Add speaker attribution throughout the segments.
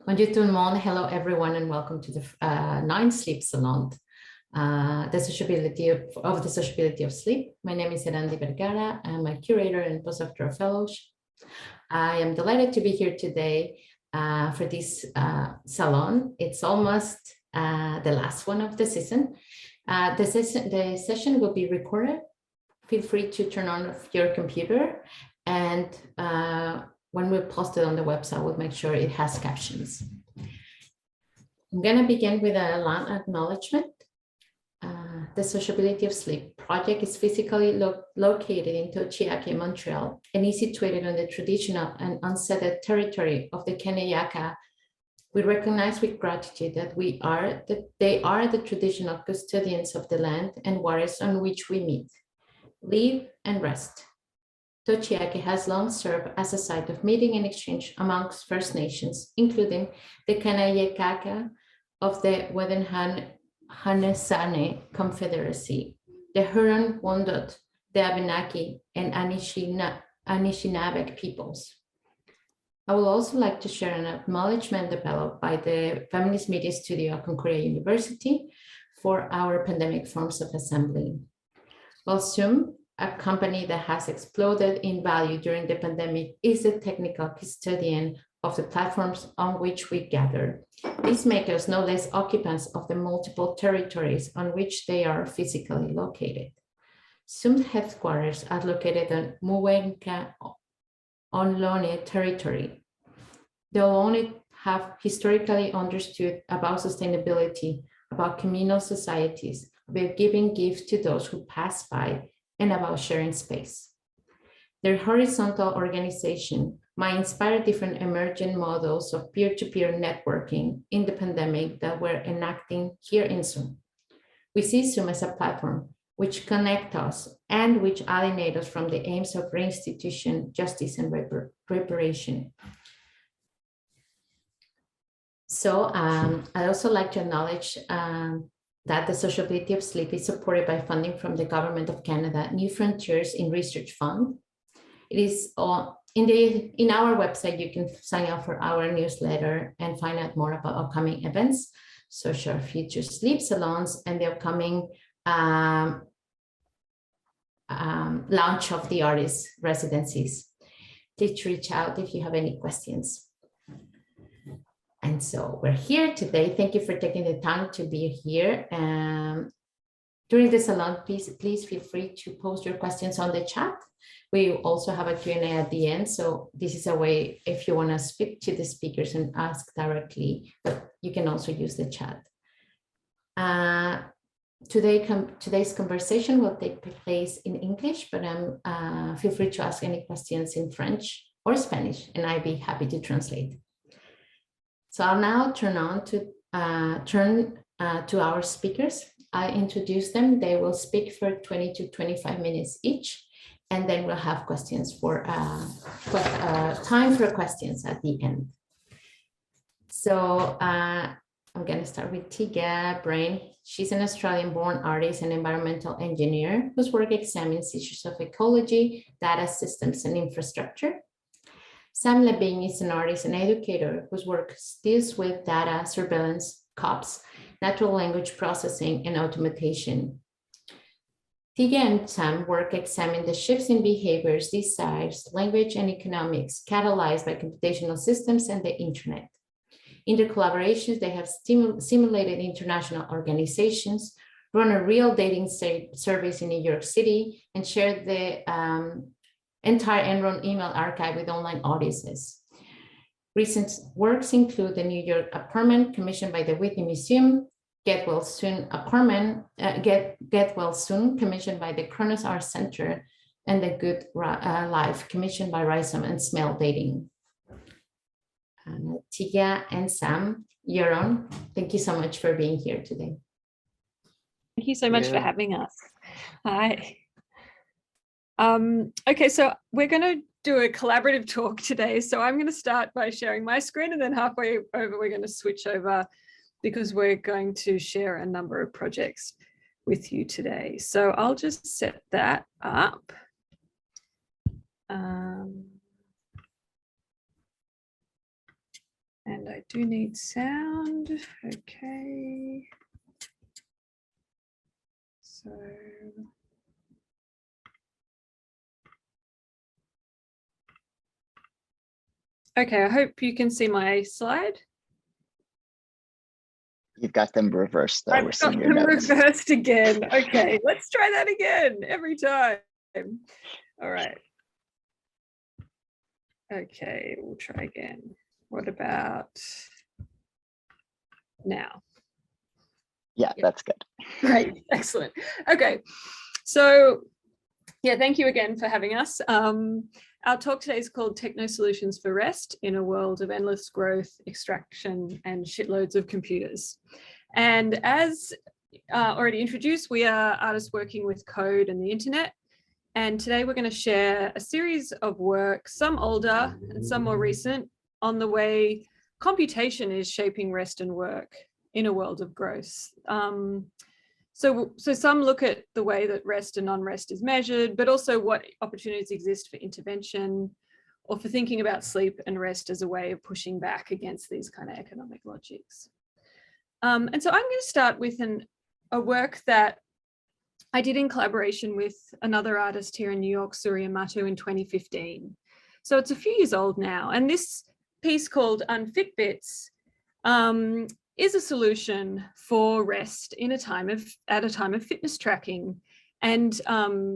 Speaker 1: Bonjour tout le monde. Hello, everyone, and welcome to the ninth Sleep Salon, the sociability of sleep. My name is Erandy Vergara. I'm a curator and postdoctoral fellow. I am delighted to be here today for this salon. It's almost the last one of the season. The session will be recorded. Feel free to turn on your computer, and when we post it on the website, we'll make sure it has captions. I'm going to begin with a long acknowledgement. The Sociability of Sleep project is physically located in Tega, Montreal, and is situated on the traditional and unceded territory of the Kanayaka. We recognize with gratitude that they are the traditional custodians of the land and waters on which we meet, live, and rest. Tochiaki has long served as a site of meeting and exchange amongst First Nations, including the Kanayakaka of the Hanesane Confederacy, the Huron-Wendat, the Abenaki, and Anishinaabe peoples. I would also like to share an acknowledgement developed by the Feminist Media Studio at Concordia University for our pandemic forms of assembly. While Zoom, a company that has exploded in value during the pandemic, is the technical custodian of the platforms on which we gather. These make us no less occupants of the multiple territories on which they are physically located. Zoom's headquarters are located on Muwenka Ohlone territory. The Ohlone have historically understood about sustainability, about communal societies, about giving gifts to those who pass by, and about sharing space. Their horizontal organization might inspire different emergent models of peer-to-peer networking in the pandemic that we're enacting here in Zoom. We see Zoom as a platform which connects us and which alienate us from the aims of reinstitution, justice, and reparation. So I'd also like to acknowledge that the Sociability of Sleep is supported by funding from the Government of Canada, New Frontiers in Research Fund. It is in our website, you can sign up for our newsletter and find out more about upcoming events, such as future sleep salons and the upcoming launch of the artist residencies. Please reach out if you have any questions. And so we're here today. Thank you for taking the time to be here. During the salon, please feel free to post your questions on the chat. We also have a Q&A at the end. So this is a way if you want to speak to the speakers and ask directly, but you can also use the chat. Today's conversation will take place in English, but feel free to ask any questions in French or Spanish, and I'd be happy to translate. So I'll now turn to our speakers. I introduce them. They will speak for 20 to 25 minutes each, and then we'll have questions for time for questions at the end. So I'm going to start with Tega Brain. She's an Australian-born artist and environmental engineer whose work examines issues of ecology, data systems, and infrastructure. Sam Lavigne is an artist and educator whose work deals with data, surveillance, COPS, natural language processing, and automation. Tega and Sam work examine the shifts in behaviors, desires, language, and economics catalyzed by computational systems and the internet. In their collaborations, they have simulated international organizations, run a real dating service in New York City, and shared the entire Enron email archive with online audiences. Recent works include the New York apartment commissioned by the Whitney Museum, Get Well Soon apartment, Get Well Soon commissioned by the Kronos Art Center, and The Good Life commissioned by Rhizome and Smell Dating. Tega and Sam, you're on. Thank you so much for being here today.
Speaker 2: Thank you so much for having us. Hi. Okay, so we're going to do a collaborative talk today. So I'm going to start by sharing my screen, and then halfway over, we're going to switch over because we're going to share a number of projects with you today. So I'll just set that up. And I do need sound. Okay. So. Okay, I hope you can see my slide.
Speaker 3: You've got them reversed though.
Speaker 2: I've
Speaker 3: We're seeing
Speaker 2: got
Speaker 3: your
Speaker 2: them
Speaker 3: notes.
Speaker 2: reversed again. Okay, let's try that again every time. All right. Okay, we'll try again. What about now?
Speaker 3: Yeah, that's good.
Speaker 2: Great, excellent. Okay, so yeah, thank you again for having us. Our talk today is called Techno Solutions for Rest in a World of Endless Growth, Extraction, and Shitloads of Computers. And as already introduced, we are artists working with code and the internet. And today we're going to share a series of work, some older and some more recent, on the way computation is shaping rest and work in a world of growth. So some look at the way that rest and non-rest is measured, but also what opportunities exist for intervention or for thinking about sleep and rest as a way of pushing back against these kind of economic logics. And so I'm going to start with a work that I did in collaboration with another artist here in New York, Surya Matu, in 2015. So it's a few years old now. And this piece called Unfit Bits is a solution for rest at a time of fitness tracking and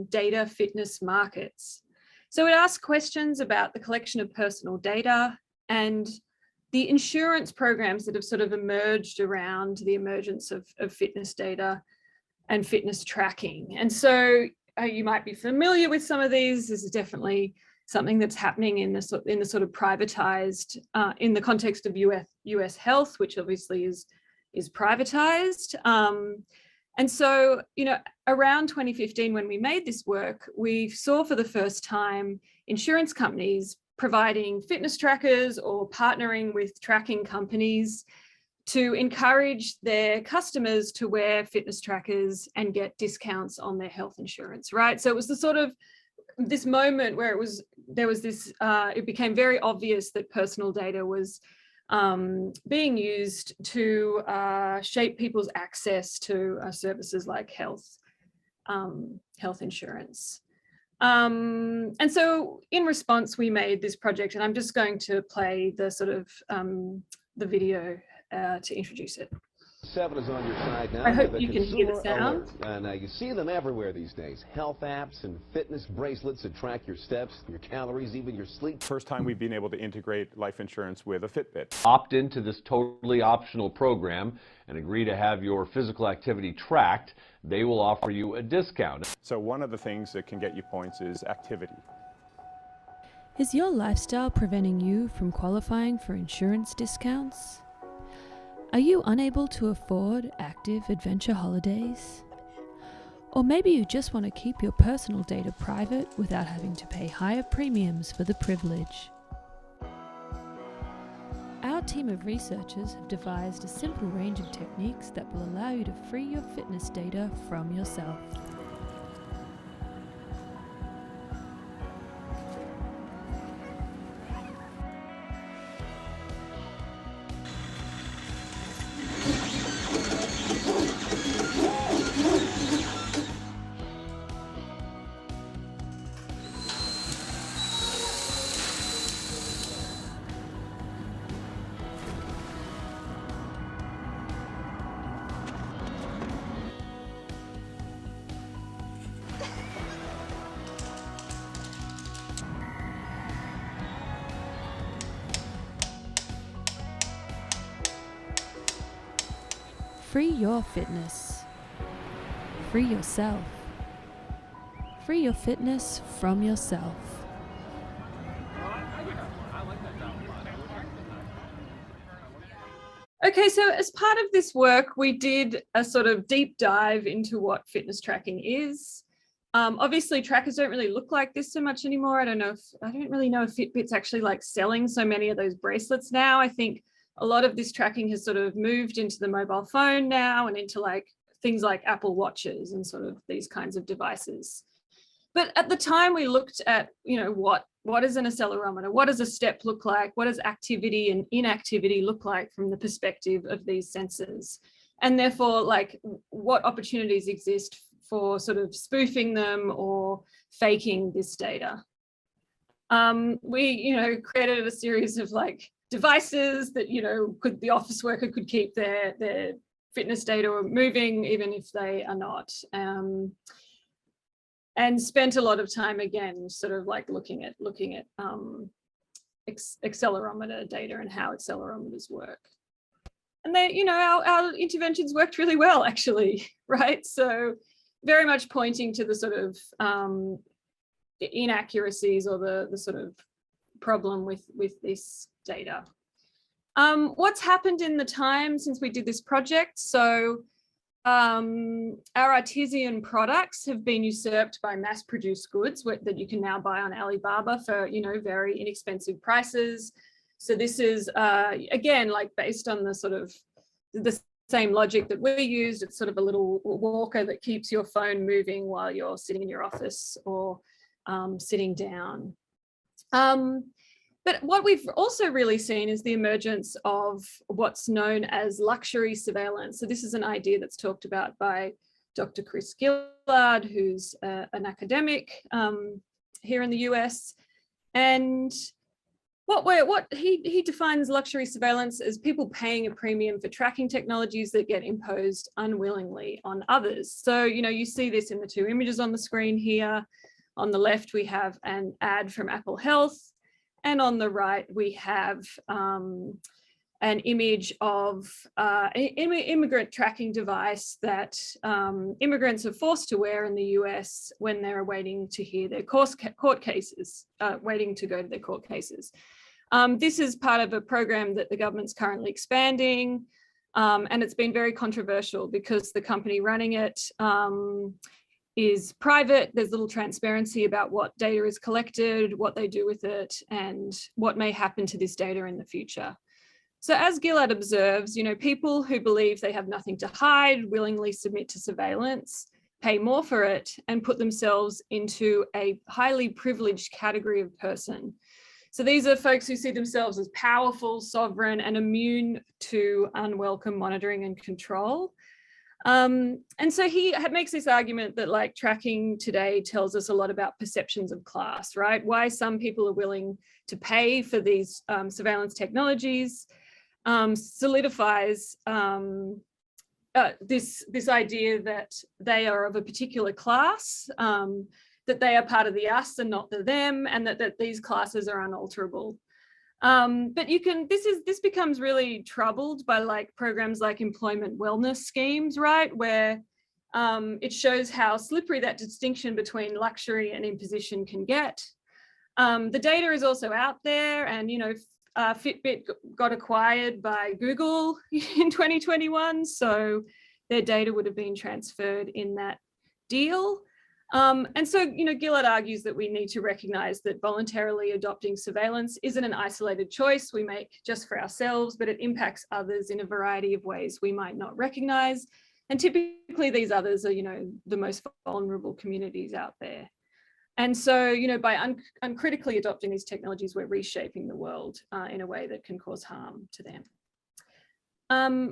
Speaker 2: data fitness markets. So it asks questions about the collection of personal data and the insurance programs that have sort of emerged around the emergence of fitness data and fitness tracking. And so you might be familiar with some of these. This is definitely something that's happening in the sort of privatized, in the context of US health, which obviously is privatized. And so, around 2015, when we made this work, we saw for the first time insurance companies providing fitness trackers or partnering with tracking companies to encourage their customers to wear fitness trackers and get discounts on their health insurance, right? So it was the sort of this moment where it became very obvious that personal data was being used to shape people's access to services like health insurance. And so in response, we made this project, and I'm just going to play the sort of the video to introduce it.
Speaker 4: 7 is on your side now.
Speaker 2: I hope you can hear the sound.
Speaker 4: Now you see them everywhere these days. Health apps and fitness bracelets that track your steps, your calories, even your sleep.
Speaker 5: First time we've been able to integrate life insurance with a Fitbit.
Speaker 6: Opt into this totally optional program and agree to have your physical activity tracked. They will offer you a discount.
Speaker 5: So one of the things that can get you points is activity.
Speaker 7: Is your lifestyle preventing you from qualifying for insurance discounts? Are you unable to afford active adventure holidays? Or maybe you just want to keep your personal data private without having to pay higher premiums for the privilege. Our team of researchers have devised a simple range of techniques that will allow you to free your fitness data from yourself. Free your fitness. Free yourself. Free your fitness from yourself.
Speaker 2: Okay, so as part of this work, we did a sort of deep dive into what fitness tracking is. Obviously, trackers don't really look like this so much anymore. I don't really know if Fitbit's actually like selling so many of those bracelets now. I think a lot of this tracking has sort of moved into the mobile phone now and into like things like Apple Watches and sort of these kinds of devices. But at the time we looked at, what is an accelerometer? What does a step look like? What does activity and inactivity look like from the perspective of these sensors? And therefore, like, what opportunities exist for sort of spoofing them or faking this data? We, created a series of like devices that, the office worker could keep their fitness data moving even if they are not. And spent a lot of time again, sort of like looking at accelerometer data and how accelerometers work. And they, our interventions worked really well, actually, right? So very much pointing to the sort of inaccuracies or the sort of problem with this data. What's happened in the time since we did this project? So our artisan products have been usurped by mass-produced goods that you can now buy on Alibaba for, very inexpensive prices. So this is, again, like based on the sort of the same logic that we used. It's sort of a little walker that keeps your phone moving while you're sitting in your office or sitting down. But what we've also really seen is the emergence of what's known as luxury surveillance. So this is an idea that's talked about by Dr. Chris Gillard, who's an academic here in the US. And what he defines luxury surveillance as people paying a premium for tracking technologies that get imposed unwillingly on others. So, you see this in the two images on the screen here. On the left, we have an ad from Apple Health. And on the right, we have an image of an immigrant tracking device that immigrants are forced to wear in the US when they're waiting to hear their court cases, waiting to go to their court cases. This is part of a program that the government's currently expanding, and it's been very controversial because the company running it is private. There's little transparency about what data is collected, what they do with it, and what may happen to this data in the future. So as Gillard observes, people who believe they have nothing to hide willingly submit to surveillance, pay more for it, and put themselves into a highly privileged category of person. So these are folks who see themselves as powerful, sovereign, and immune to unwelcome monitoring and control. And so he makes this argument that like tracking today tells us a lot about perceptions of class, right? Why some people are willing to pay for these surveillance technologies solidifies this idea that they are of a particular class, that they are part of the us and not the them, and that these classes are unalterable. But this becomes really troubled by like programs like employment wellness schemes, right? Where it shows how slippery that distinction between luxury and imposition can get. The data is also out there, and Fitbit got acquired by Google in 2021, so their data would have been transferred in that deal. And so, Gillard argues that we need to recognize that voluntarily adopting surveillance isn't an isolated choice we make just for ourselves, but it impacts others in a variety of ways we might not recognize. And typically these others are, the most vulnerable communities out there. And so, by uncritically adopting these technologies, we're reshaping the world in a way that can cause harm to them.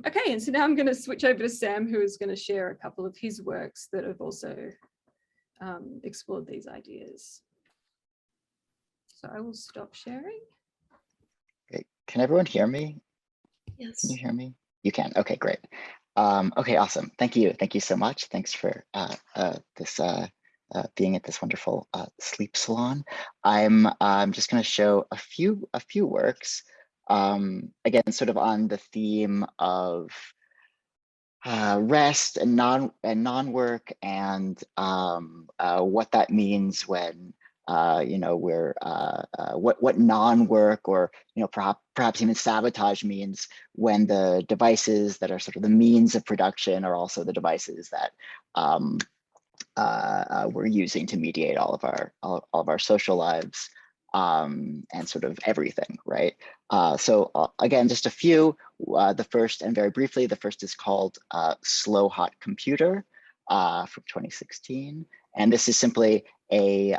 Speaker 2: Okay, and so now I'm going to switch over to Sam, who is going to share a couple of his works that have also explored these ideas. So I will stop sharing.
Speaker 3: Okay, can everyone hear me?
Speaker 8: Yes.
Speaker 3: Can you hear me? You can. Okay, great. Okay, awesome. Thank you. Thank you so much. Thanks for being at this wonderful sleep salon. I'm just going to show a few works. Again, sort of on the theme of rest and non-work, and what that means when we're what non-work or perhaps even sabotage means when the devices that are sort of the means of production are also the devices that we're using to mediate all of our social lives, and sort of everything, right? So again, just a few. The first, and very briefly, the first is called Slow Hot Computer. from 2016. And this is simply a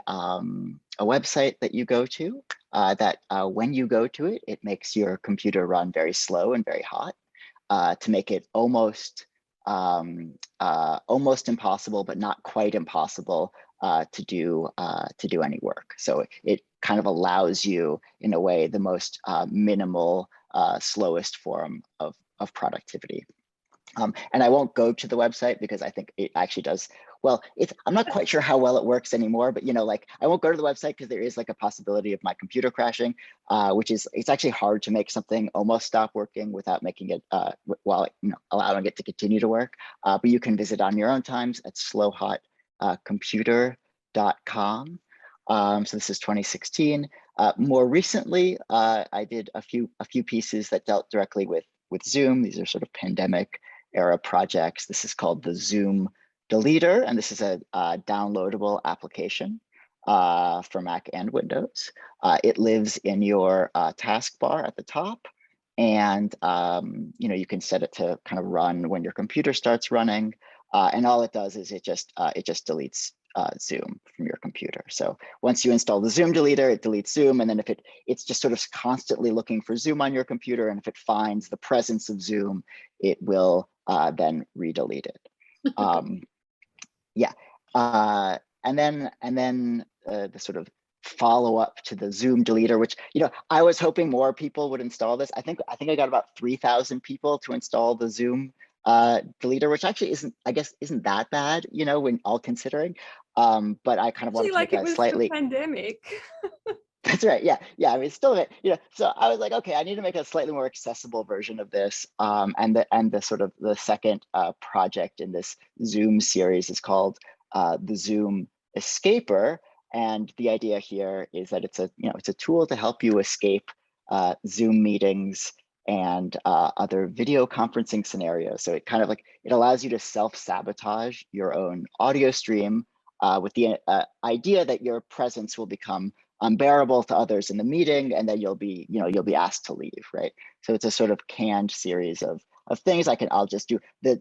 Speaker 3: website that you go to that when you go to it, it makes your computer run very slow and very hot to make it almost impossible, but not quite impossible to do any work. So it kind of allows you, in a way, the most minimal, slowest form of productivity. And I won't go to the website because I think it actually does, well, I'm not quite sure how well it works anymore, but like I won't go to the website because there is like a possibility of my computer crashing, which is, it's actually hard to make something almost stop working without making it, while allowing it to continue to work. But you can visit on your own times at slowhotcomputer.com. So this is 2016. More recently, I did a few pieces that dealt directly with Zoom. These are sort of pandemic era projects. This is called the Zoom Deleter, and this is a downloadable application for Mac and Windows. It lives in your taskbar at the top, and you can set it to kind of run when your computer starts running. And all it does is it just deletes Zoom from your computer. So once you install the Zoom Deleter, it deletes Zoom, and then if it's just sort of constantly looking for Zoom on your computer, and if it finds the presence of Zoom, it will then redelete it. Yeah, and then the sort of follow up to the Zoom Deleter, which I was hoping more people would install this. I think I got about 3,000 people to install the Zoom Deleter, which actually isn't that bad, when all considering. But I kind of wanted to make a slightly
Speaker 2: pandemic.
Speaker 3: That's right. Yeah. I mean, it's still a bit, so I was like, okay, I need to make a slightly more accessible version of this. And the sort of the second project in this Zoom series is called the Zoom Escaper. And the idea here is that it's a tool to help you escape Zoom meetings and other video conferencing scenarios. So it kind of it allows you to self-sabotage your own audio stream with the idea that your presence will become unbearable to others in the meeting, and then you'll be asked to leave, right? So it's a sort of canned series of things. I'll just do the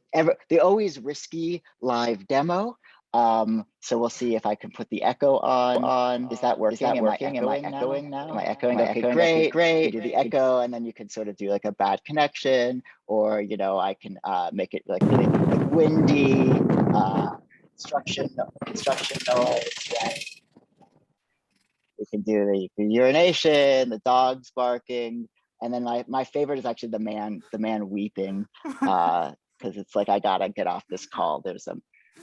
Speaker 3: always risky live demo. So we'll see if I can put the echo on. Is that working? Am I echoing now? Am I echoing? Okay, great. Do the echo, and then you can sort of do like a bad connection, or I can make it like really like windy, construction noise, right? We can do the urination, the dogs barking, and then my favorite is actually the man weeping, because it's like, I gotta get off this call. There's a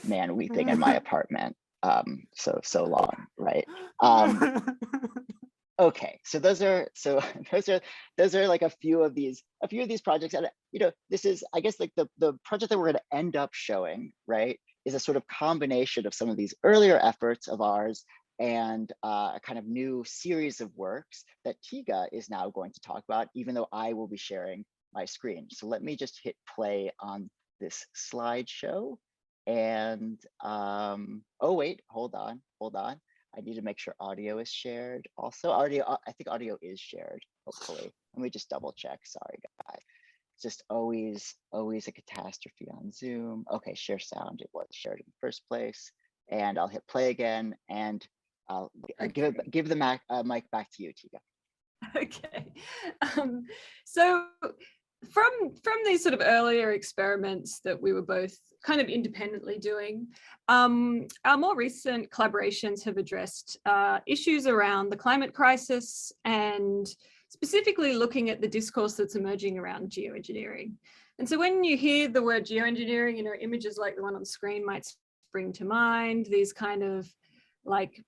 Speaker 3: man weeping in my apartment. So long, right? Okay, so those are like a few of these projects, and this is, I guess, like the project that we're going to end up showing, right, is a sort of combination of some of these earlier efforts of ours and a kind of new series of works that Tega is now going to talk about, even though I will be sharing my screen. So let me just hit play on this slideshow. And oh wait, hold on. I need to make sure audio is shared. Also, I think audio is shared, hopefully. Let me just double check. Sorry, guys. It's just always a catastrophe on Zoom. Okay, share sound. It was shared in the first place. And I'll hit play again, and I'll give the mic back to you, Tega.
Speaker 2: Okay. So from these sort of earlier experiments that we were both kind of independently doing, our more recent collaborations have addressed issues around the climate crisis, and specifically looking at the discourse that's emerging around geoengineering. And so when you hear the word geoengineering, images like the one on screen might spring to mind, these kind of like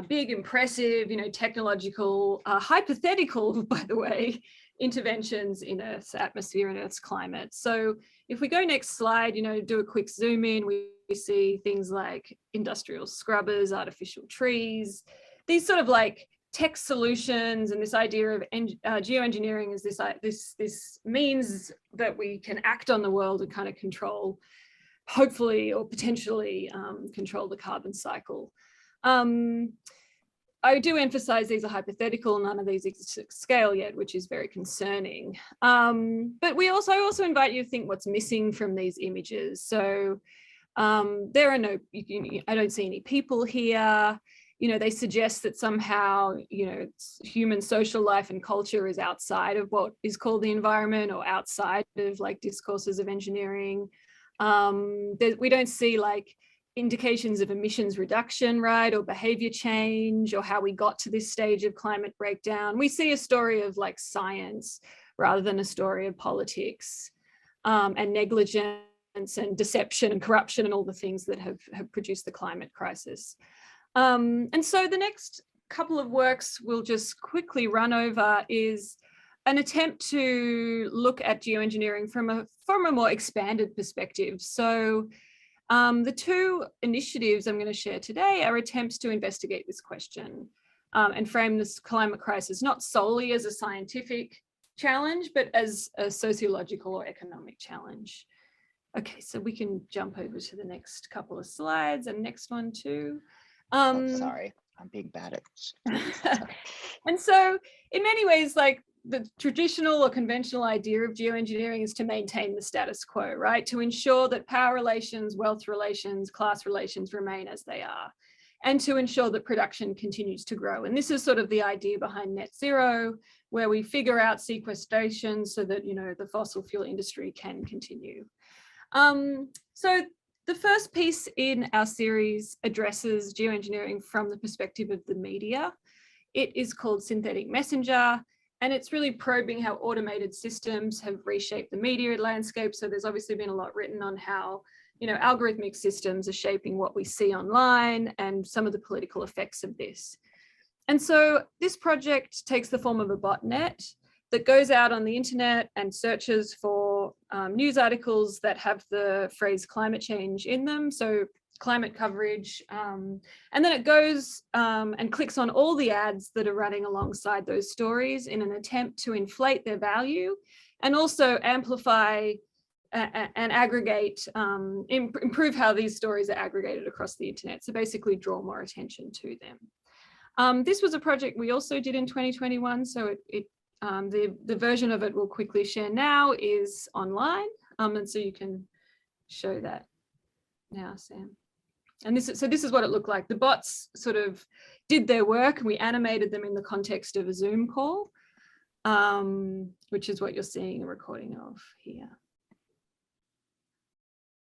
Speaker 2: big, impressive, technological, hypothetical, by the way, interventions in Earth's atmosphere and Earth's climate. So if we go next slide, do a quick zoom in, we see things like industrial scrubbers, artificial trees, these sort of like tech solutions, and this idea of geoengineering is this means that we can act on the world and kind of control, hopefully or potentially control the carbon cycle. I do emphasize these are hypothetical, none of these exist at scale yet, which is very concerning. But we also invite you to think what's missing from these images. So There are no, I don't see any people here. They suggest that somehow, human social life and culture is outside of what is called the environment, or outside of like discourses of engineering. We don't see like indications of emissions reduction, right, or behavior change, or how we got to this stage of climate breakdown. We see a story of like science rather than a story of politics, and negligence and deception and corruption and all the things that have produced the climate crisis. And so the next couple of works we'll just quickly run over is an attempt to look at geoengineering from a more expanded perspective. So the two initiatives I'm going to share today are attempts to investigate this question and frame this climate crisis not solely as a scientific challenge, but as a sociological or economic challenge. Okay, so we can jump over to the next couple of slides, and next one too.
Speaker 3: Sorry, I'm being bad at this.
Speaker 2: And so in many ways, like the traditional or conventional idea of geoengineering is to maintain the status quo, right? To ensure that power relations, wealth relations, class relations remain as they are, and to ensure that production continues to grow. And this is sort of the idea behind net zero, where we figure out sequestration so that, the fossil fuel industry can continue. So the first piece in our series addresses geoengineering from the perspective of the media. It is called Synthetic Messenger, and it's really probing how automated systems have reshaped the media landscape. So there's obviously been a lot written on how, algorithmic systems are shaping what we see online and some of the political effects of this. And so this project takes the form of a botnet that goes out on the internet and searches for news articles that have the phrase climate change in them, so climate coverage, and then it goes and clicks on all the ads that are running alongside those stories in an attempt to inflate their value and also amplify and aggregate, improve how these stories are aggregated across the internet, so basically draw more attention to them. This was a project we also did in 2021, so the version of it we'll quickly share now is online, and so you can show that now, Sam. And this is what it looked like. The bots sort of did their work, and we animated them in the context of a Zoom call, which is what you're seeing a recording of here.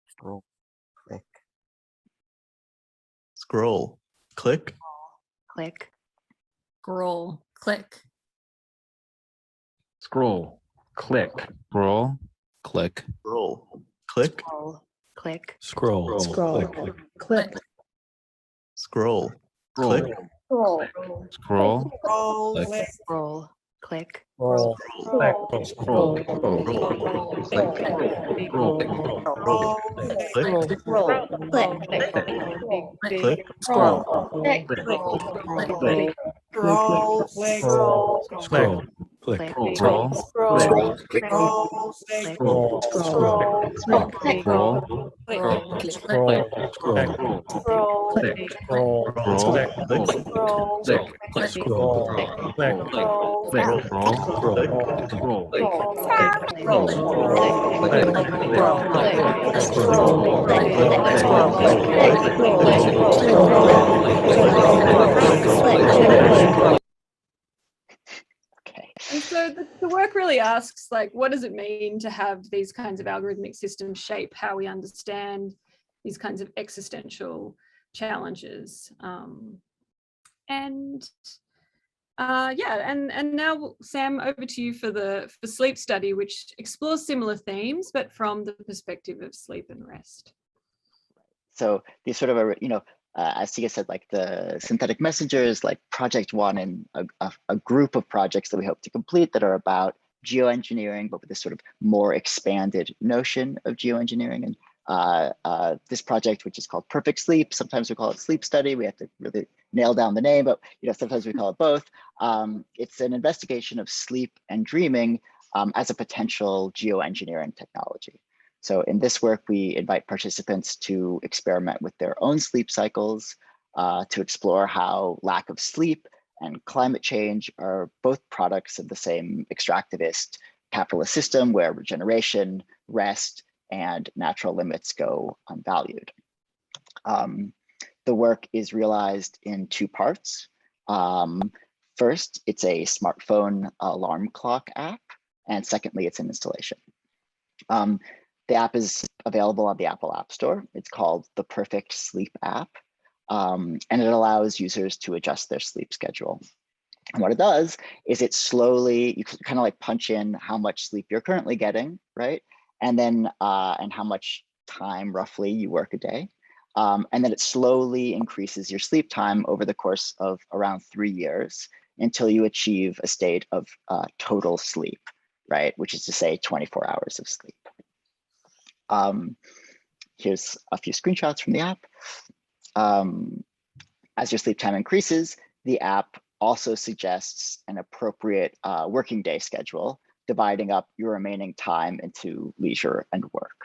Speaker 8: Scroll, click. Scroll, click.
Speaker 9: Click.
Speaker 10: Scroll, click.
Speaker 11: Scroll, click.
Speaker 8: Scroll, click. Scroll, click.
Speaker 9: Scroll, click.
Speaker 8: Scroll,
Speaker 9: Scroll, click.
Speaker 8: Scroll, click.
Speaker 9: Scroll,
Speaker 8: Scroll,
Speaker 9: click. Scroll, click.
Speaker 11: Scroll, click. Scroll,
Speaker 8: click.
Speaker 9: Scroll,
Speaker 8: Click.
Speaker 9: Scroll,
Speaker 8: Scroll.
Speaker 9: click.
Speaker 8: Scroll.
Speaker 9: Scroll, click.
Speaker 8: Scroll.
Speaker 2: And so the work really asks, like, what does it mean to have these kinds of algorithmic systems shape how we understand these kinds of existential challenges? And now, Sam, over to you for the sleep study, which explores similar themes, but from the perspective of sleep and rest.
Speaker 3: So these sort of are, as Tega said, like the synthetic messengers, like project one and a group of projects that we hope to complete that are about geoengineering, but with this sort of more expanded notion of geoengineering. And this project, which is called Perfect Sleep, sometimes we call it Sleep Study. We have to really nail down the name, but sometimes we call it both. It's an investigation of sleep and dreaming as a potential geoengineering technology. So in this work, we invite participants to experiment with their own sleep cycles, to explore how lack of sleep and climate change are both products of the same extractivist capitalist system where regeneration, rest, and natural limits go unvalued. The work is realized in two parts. First, it's a smartphone alarm clock app, and secondly, it's an installation. The app is available on the Apple App Store. It's called the Perfect Sleep app, and it allows users to adjust their sleep schedule. And what it does is it slowly, you kind of like punch in how much sleep you're currently getting, right? And then, and how much time roughly you work a day. And then it slowly increases your sleep time over the course of around 3 years until you achieve a state of total sleep, right? Which is to say 24 hours of sleep. Here's a few screenshots from the app. As your sleep time increases, the app also suggests an appropriate working day schedule, dividing up your remaining time into leisure and work.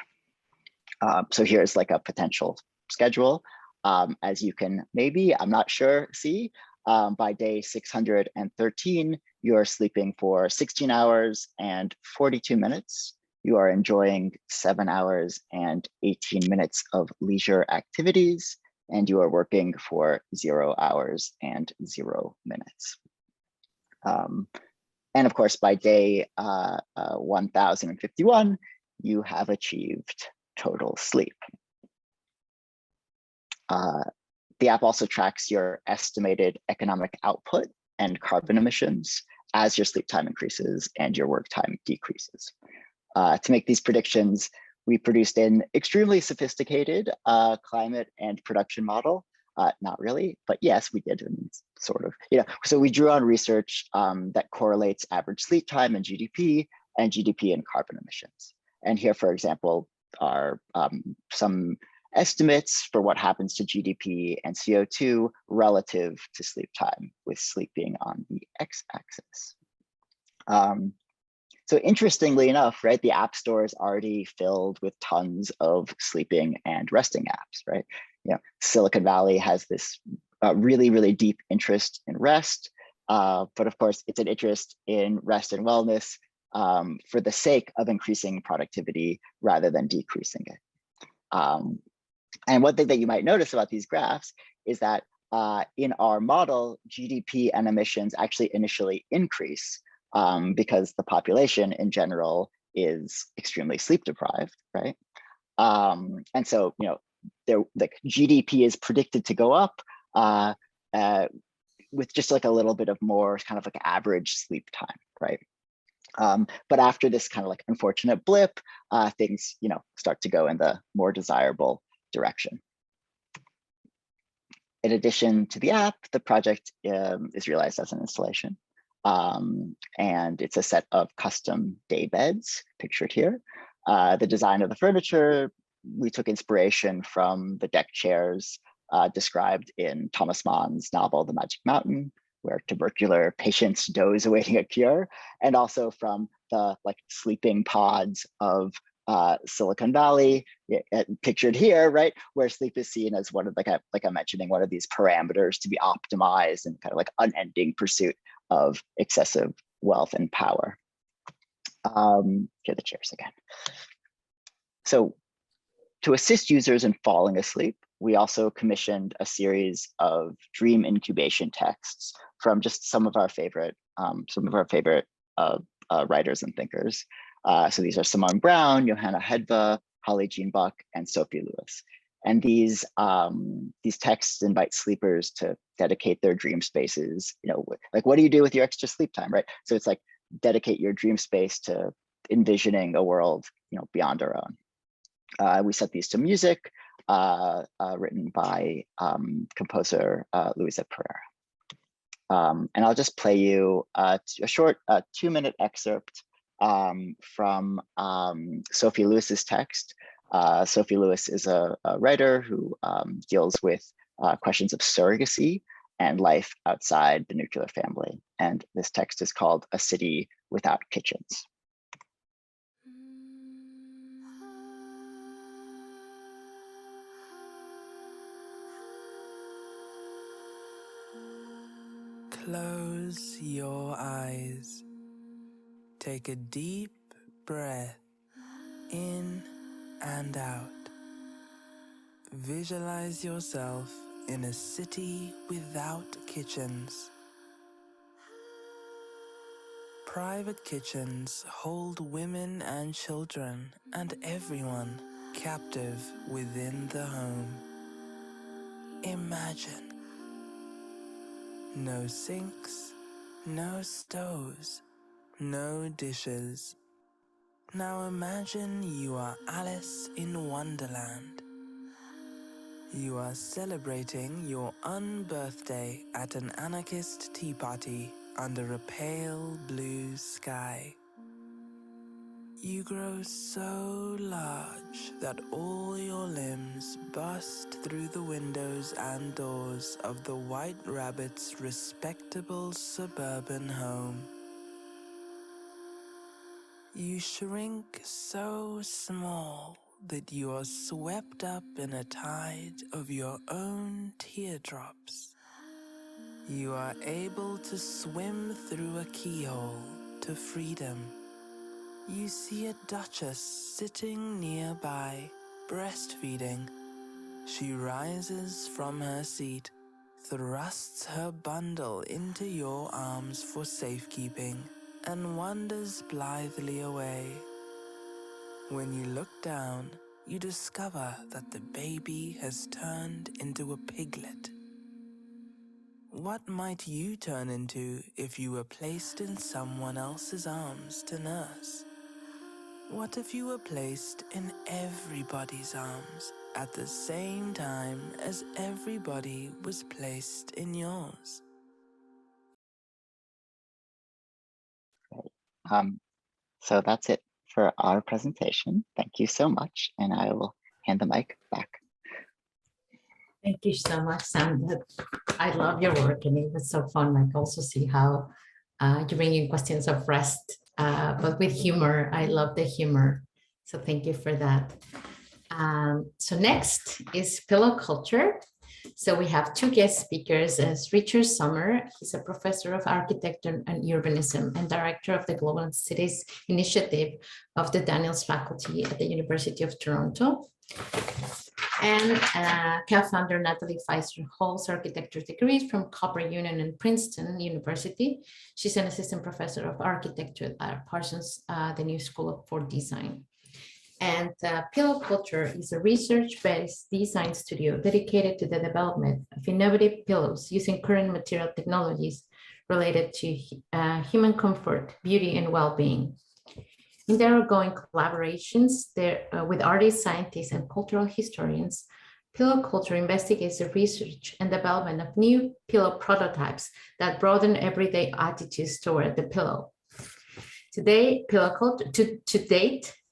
Speaker 3: So here's like a potential schedule. As you can maybe, I'm not sure, see, by day 613, you are sleeping for 16 hours and 42 minutes. You are enjoying 7 hours and 18 minutes of leisure activities, and you are working for 0 hours and 0 minutes. And of course, by day 1051, you have achieved total sleep. The app also tracks your estimated economic output and carbon emissions as your sleep time increases and your work time decreases. To make these predictions, we produced an extremely sophisticated climate and production model. Not really, but yes, we did, sort of. So we drew on research that correlates average sleep time and GDP and carbon emissions. And here, for example, are some estimates for what happens to GDP and CO2 relative to sleep time, with sleep being on the x-axis. So interestingly enough, right, the App Store is already filled with tons of sleeping and resting apps, right? Silicon Valley has this really, really deep interest in rest, but of course, it's an interest in rest and wellness for the sake of increasing productivity rather than decreasing it. And one thing that you might notice about these graphs is that in our model, GDP and emissions actually initially increase because the population in general is extremely sleep deprived, right? And so, the GDP is predicted to go up with just like a little bit of more kind of like average sleep time, right? But after this kind of like unfortunate blip, things, start to go in the more desirable direction. In addition to the app, the project is realized as an installation. And it's a set of custom day beds pictured here. The design of the furniture, we took inspiration from the deck chairs described in Thomas Mann's novel, The Magic Mountain, where tubercular patients doze awaiting a cure, and also from the sleeping pods of Silicon Valley, pictured here, right, where sleep is seen as one of, like I'm mentioning, one of these parameters to be optimized in kind of like unending pursuit of excessive wealth and power. Here are the chairs again. So to assist users in falling asleep, we also commissioned a series of dream incubation texts from just some of our favorite writers and thinkers. So these are Simone Brown, Johanna Hedva, Holly Jean Buck, and Sophie Lewis. And these texts invite sleepers to dedicate their dream spaces. Like, what do you do with your extra sleep time, right? So it's like dedicate your dream space to envisioning a world, beyond our own. We set these to music, written by composer Luisa Pereira. And I'll just play you a short 2-minute excerpt from Sophie Lewis's text. Sophie Lewis is a writer who deals with questions of surrogacy and life outside the nuclear family. And this text is called A City Without Kitchens.
Speaker 12: Close your eyes. Take a deep breath in and out. Visualize yourself in a city without kitchens. Private kitchens hold women and children and everyone captive within the home. Imagine. No sinks, no stoves, no dishes. Now imagine you are Alice in Wonderland. You are celebrating your unbirthday at an anarchist tea party under a pale blue sky. You grow so large that all your limbs burst through the windows and doors of the White Rabbit's respectable suburban home. You shrink so small that you are swept up in a tide of your own teardrops. You are able to swim through a keyhole to freedom. You see a duchess sitting nearby, breastfeeding. She rises from her seat, thrusts her bundle into your arms for safekeeping, and wanders blithely away. When you look down, you discover that the baby has turned into a piglet. What might you turn into if you were placed in someone else's arms to nurse? What if you were placed in everybody's arms at the same time as everybody was placed in yours?
Speaker 3: So that's it for our presentation. Thank you so much, and I will hand the mic back.
Speaker 1: Thank you so much, Sam. I love your work, and it was so fun. Like also see how you bring in questions of rest, but with humor. I love the humor. So thank you for that. So next is pillow culture. So we have two guest speakers as Richard Sommer. He's a professor of architecture and urbanism and director of the Global Cities Initiative of the Daniels Faculty at the University of Toronto. And co-founder Natalie Fizer holds architecture degrees from Cooper Union and Princeton University. She's an assistant professor of architecture at Parsons, the New School for Design. And Pillow Culture is a research-based design studio dedicated to the development of innovative pillows using current material technologies related to human comfort, beauty, and well-being. In their ongoing collaborations with artists, scientists, and cultural historians, Pillow Culture investigates the research and development of new pillow prototypes that broaden everyday attitudes toward the pillow. To date,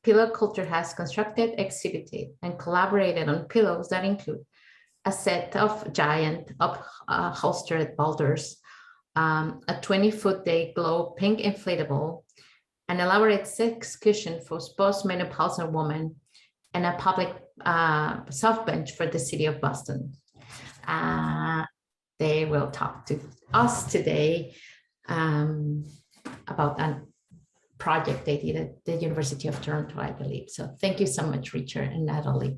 Speaker 1: Pillow Culture has constructed, exhibited, and collaborated on pillows that include a set of giant upholstered boulders, a 20-foot day glow pink inflatable, an elaborate sex cushion for postmenopausal women, and a public soft bench for the city of Boston. They will talk to us today about a project they did at the University of Toronto, I believe. So thank you so much, Richard and Natalie.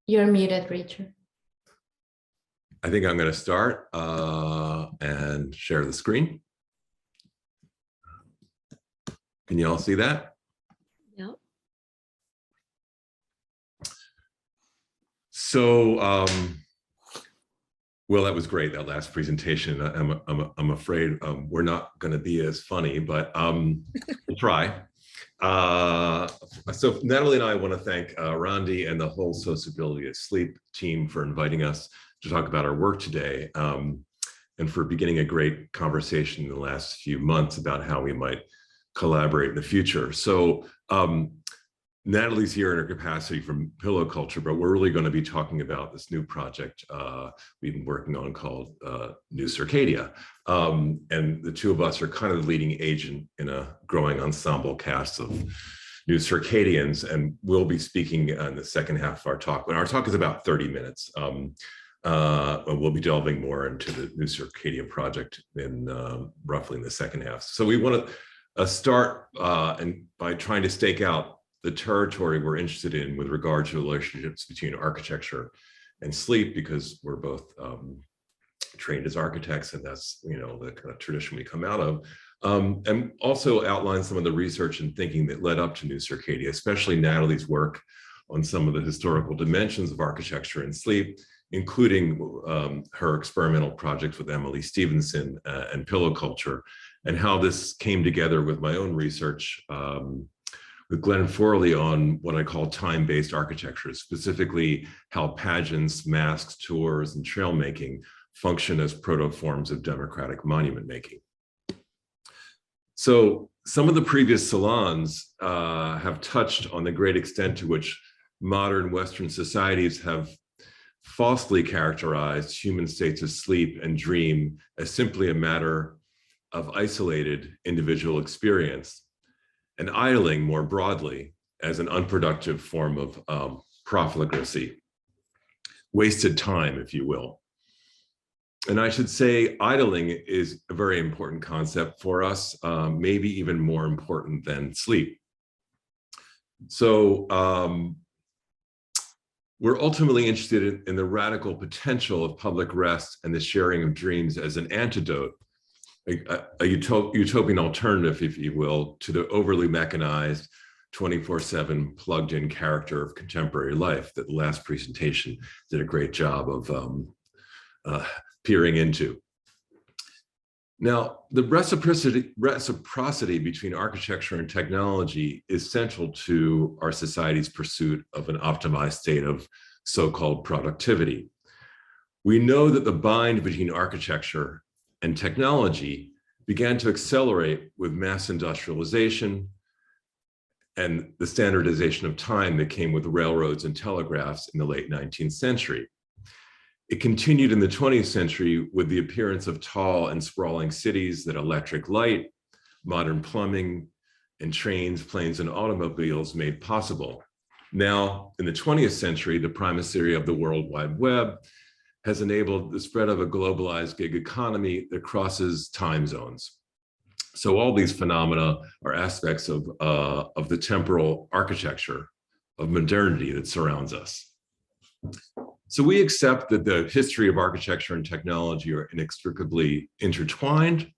Speaker 1: You're muted, Richard.
Speaker 13: I think I'm going to start and share the screen. Can you all see that?
Speaker 7: Yep.
Speaker 13: So, well, that was great, that last presentation. I'm afraid we're not going to be as funny, but we'll try. So Natalie and I want to thank Erandy and the whole Sociability of Sleep team for inviting us to talk about our work today, and for beginning a great conversation in the last few months about how we might collaborate in the future. So Natalie's here in her capacity from Pillow Culture, but we're really going to be talking about this new project we've been working on called New Circadia. And the two of us are kind of the leading agent in a growing ensemble cast of New Circadians, and we'll be speaking in the second half of our talk. But our talk is about 30 minutes. We'll be delving more into the new Circadia project in roughly in the second half. So we want to start and by trying to stake out the territory we're interested in with regard to relationships between architecture and sleep, because we're both trained as architects, and that's, you know, the kind of tradition we come out of. And also outline some of the research and thinking that led up to New Circadia, especially Natalie's work on some of the historical dimensions of architecture and sleep, including her experimental projects with Emily Stevenson and pillow culture, and how this came together with my own research with Glenn Forley on what I call time-based architecture, specifically how pageants, masks, tours, and trail making function as proto-forms of democratic monument making. So some of the previous salons have touched on the great extent to which modern Western societies have falsely characterized human states of sleep and dream as simply a matter of isolated individual experience, and idling more broadly as an unproductive form of profligacy, wasted time, if you will. And I should say idling is a very important concept for us, maybe even more important than sleep. So we're ultimately interested in the radical potential of public rest and the sharing of dreams as an antidote, a utopian alternative, if you will, to the overly mechanized 24/7 plugged in character of contemporary life that the last presentation did a great job of peering into. Now, the reciprocity between architecture and technology is central to our society's pursuit of an optimized state of so-called productivity. We know that the bind between architecture and technology began to accelerate with mass industrialization and the standardization of time that came with railroads and telegraphs in the late 19th century. It continued in the 20th century with the appearance of tall and sprawling cities that electric light, modern plumbing, and trains, planes, and automobiles made possible. Now, in the 20th century, the primacy of the World Wide Web has enabled the spread of a globalized gig economy that crosses time zones. So all these phenomena are aspects of the temporal architecture of modernity that surrounds us. So we accept that the history of architecture and technology are inextricably intertwined,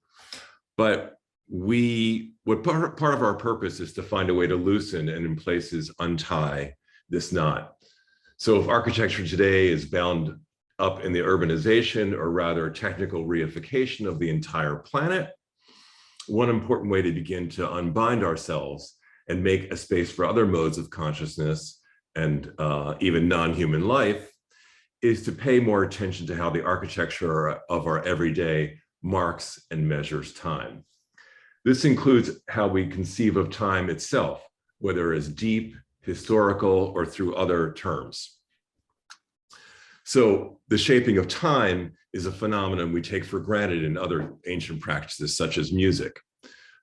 Speaker 13: but part of our purpose is to find a way to loosen and in places untie this knot. So if architecture today is bound up in the urbanization, or rather technical reification of the entire planet, one important way to begin to unbind ourselves and make a space for other modes of consciousness and even non-human life is to pay more attention to how the architecture of our everyday marks and measures time. This includes how we conceive of time itself, whether as deep, historical, or through other terms. So the shaping of time is a phenomenon we take for granted in other ancient practices, such as music.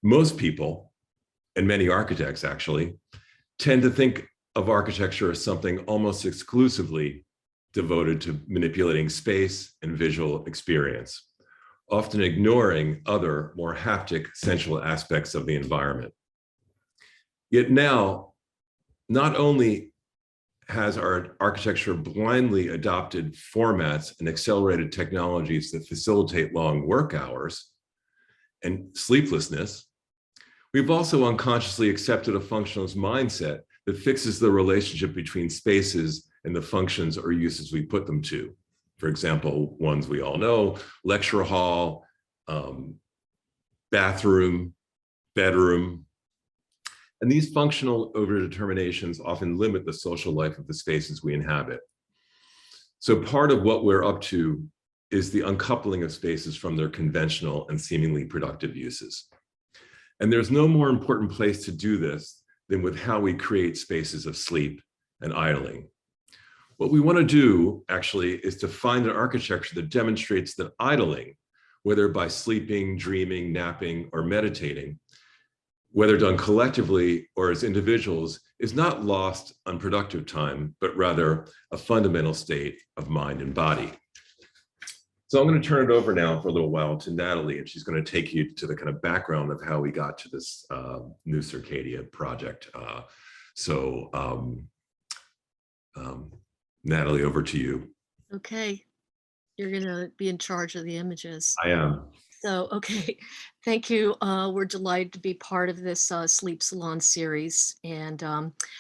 Speaker 13: Most people, and many architects actually, tend to think of architecture as something almost exclusively devoted to manipulating space and visual experience, often ignoring other more haptic, sensual aspects of the environment. Yet now, not only has our architecture blindly adopted formats and accelerated technologies that facilitate long work hours and sleeplessness, we've also unconsciously accepted a functionalist mindset that fixes the relationship between spaces and the functions or uses we put them to. For example, ones we all know: lecture hall, bathroom, bedroom. And these functional overdeterminations often limit the social life of the spaces we inhabit. So part of what we're up to is the uncoupling of spaces from their conventional and seemingly productive uses. And there's no more important place to do this than with how we create spaces of sleep and idling. What we want to do, actually, is to find an architecture that demonstrates that idling, whether by sleeping, dreaming, napping, or meditating, whether done collectively or as individuals, is not lost unproductive time, but rather a fundamental state of mind and body. So I'm going to turn it over now for a little while to Natalie, and she's going to take you to the kind of background of how we got to this new Circadia project. Natalie, over to you.
Speaker 14: Okay, you're gonna be in charge of the images.
Speaker 13: I am.
Speaker 14: So, okay, thank you. We're delighted to be part of this Sleep Salon series. And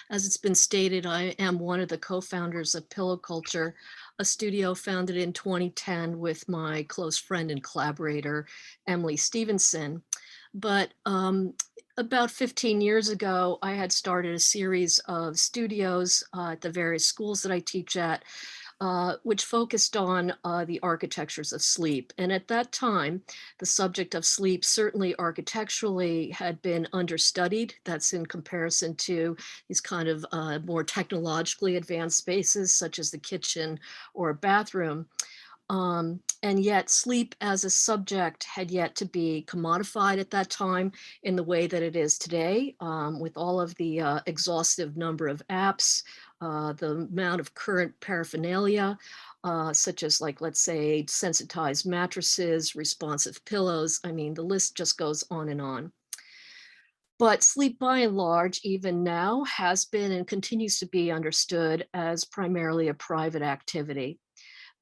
Speaker 14: as it's been stated, I am one of the co-founders of Pillow Culture, a studio founded in 2010 with my close friend and collaborator, Emily Stevenson. But about 15 years ago, I had started a series of studios at the various schools that I teach at, which focused on the architectures of sleep. And at that time, the subject of sleep, certainly architecturally, had been understudied. That's in comparison to these kind of more technologically advanced spaces, such as the kitchen or a bathroom. And yet sleep as a subject had yet to be commodified at that time in the way that it is today, with all of the exhaustive number of apps, the amount of current paraphernalia, such as, like, let's say, sensitized mattresses, responsive pillows. I mean, the list just goes on and on. But sleep, by and large, even now, has been and continues to be understood as primarily a private activity.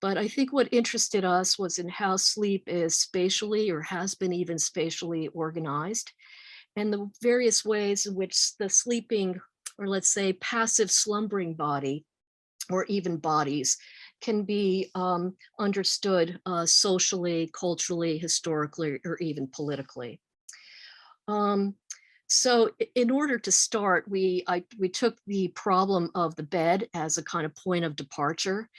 Speaker 14: But I think what interested us was in how sleep is spatially, or has been even spatially, organized, and the various ways in which the sleeping, or let's say passive slumbering body, or even bodies, can be understood socially, culturally, historically, or even politically. So in order to start, we took the problem of the bed as a kind of point of departure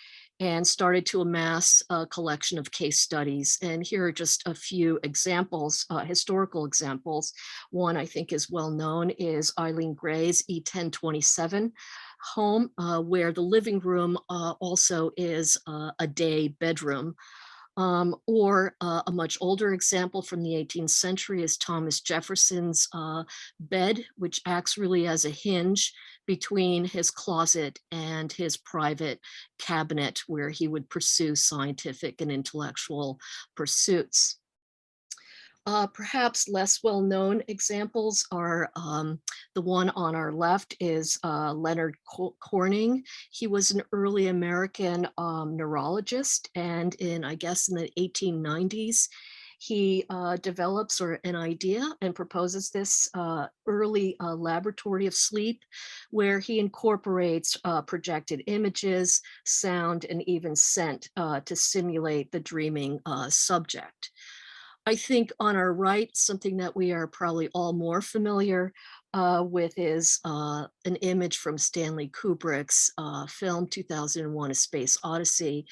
Speaker 14: and started to amass a collection of case studies. And here are just a few examples, historical examples. One I think is well known is Eileen Gray's E1027 home, where the living room also is a day bedroom. Or a much older example from the 18th century is Thomas Jefferson's bed, which acts really as a hinge between his closet and his private cabinet, where he would pursue scientific and intellectual pursuits. Perhaps less well-known examples are the one on our left is Leonard Corning. He was an early American neurologist, and I guess in the 1890s, he develops an idea and proposes this early laboratory of sleep, where he incorporates projected images, sound, and even scent to simulate the dreaming subject. I think on our right, something that we are probably all more familiar with is an image from Stanley Kubrick's film 2001: A Space Odyssey,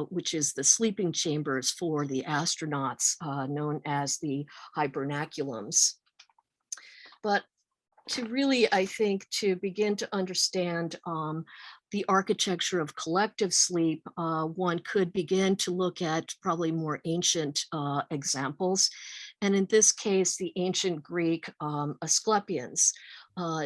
Speaker 14: which is the sleeping chambers for the astronauts, known as the hibernaculums. But to really, I think, to begin to understand the architecture of collective sleep, one could begin to look at probably more ancient examples. And in this case, the ancient Greek Asclepians,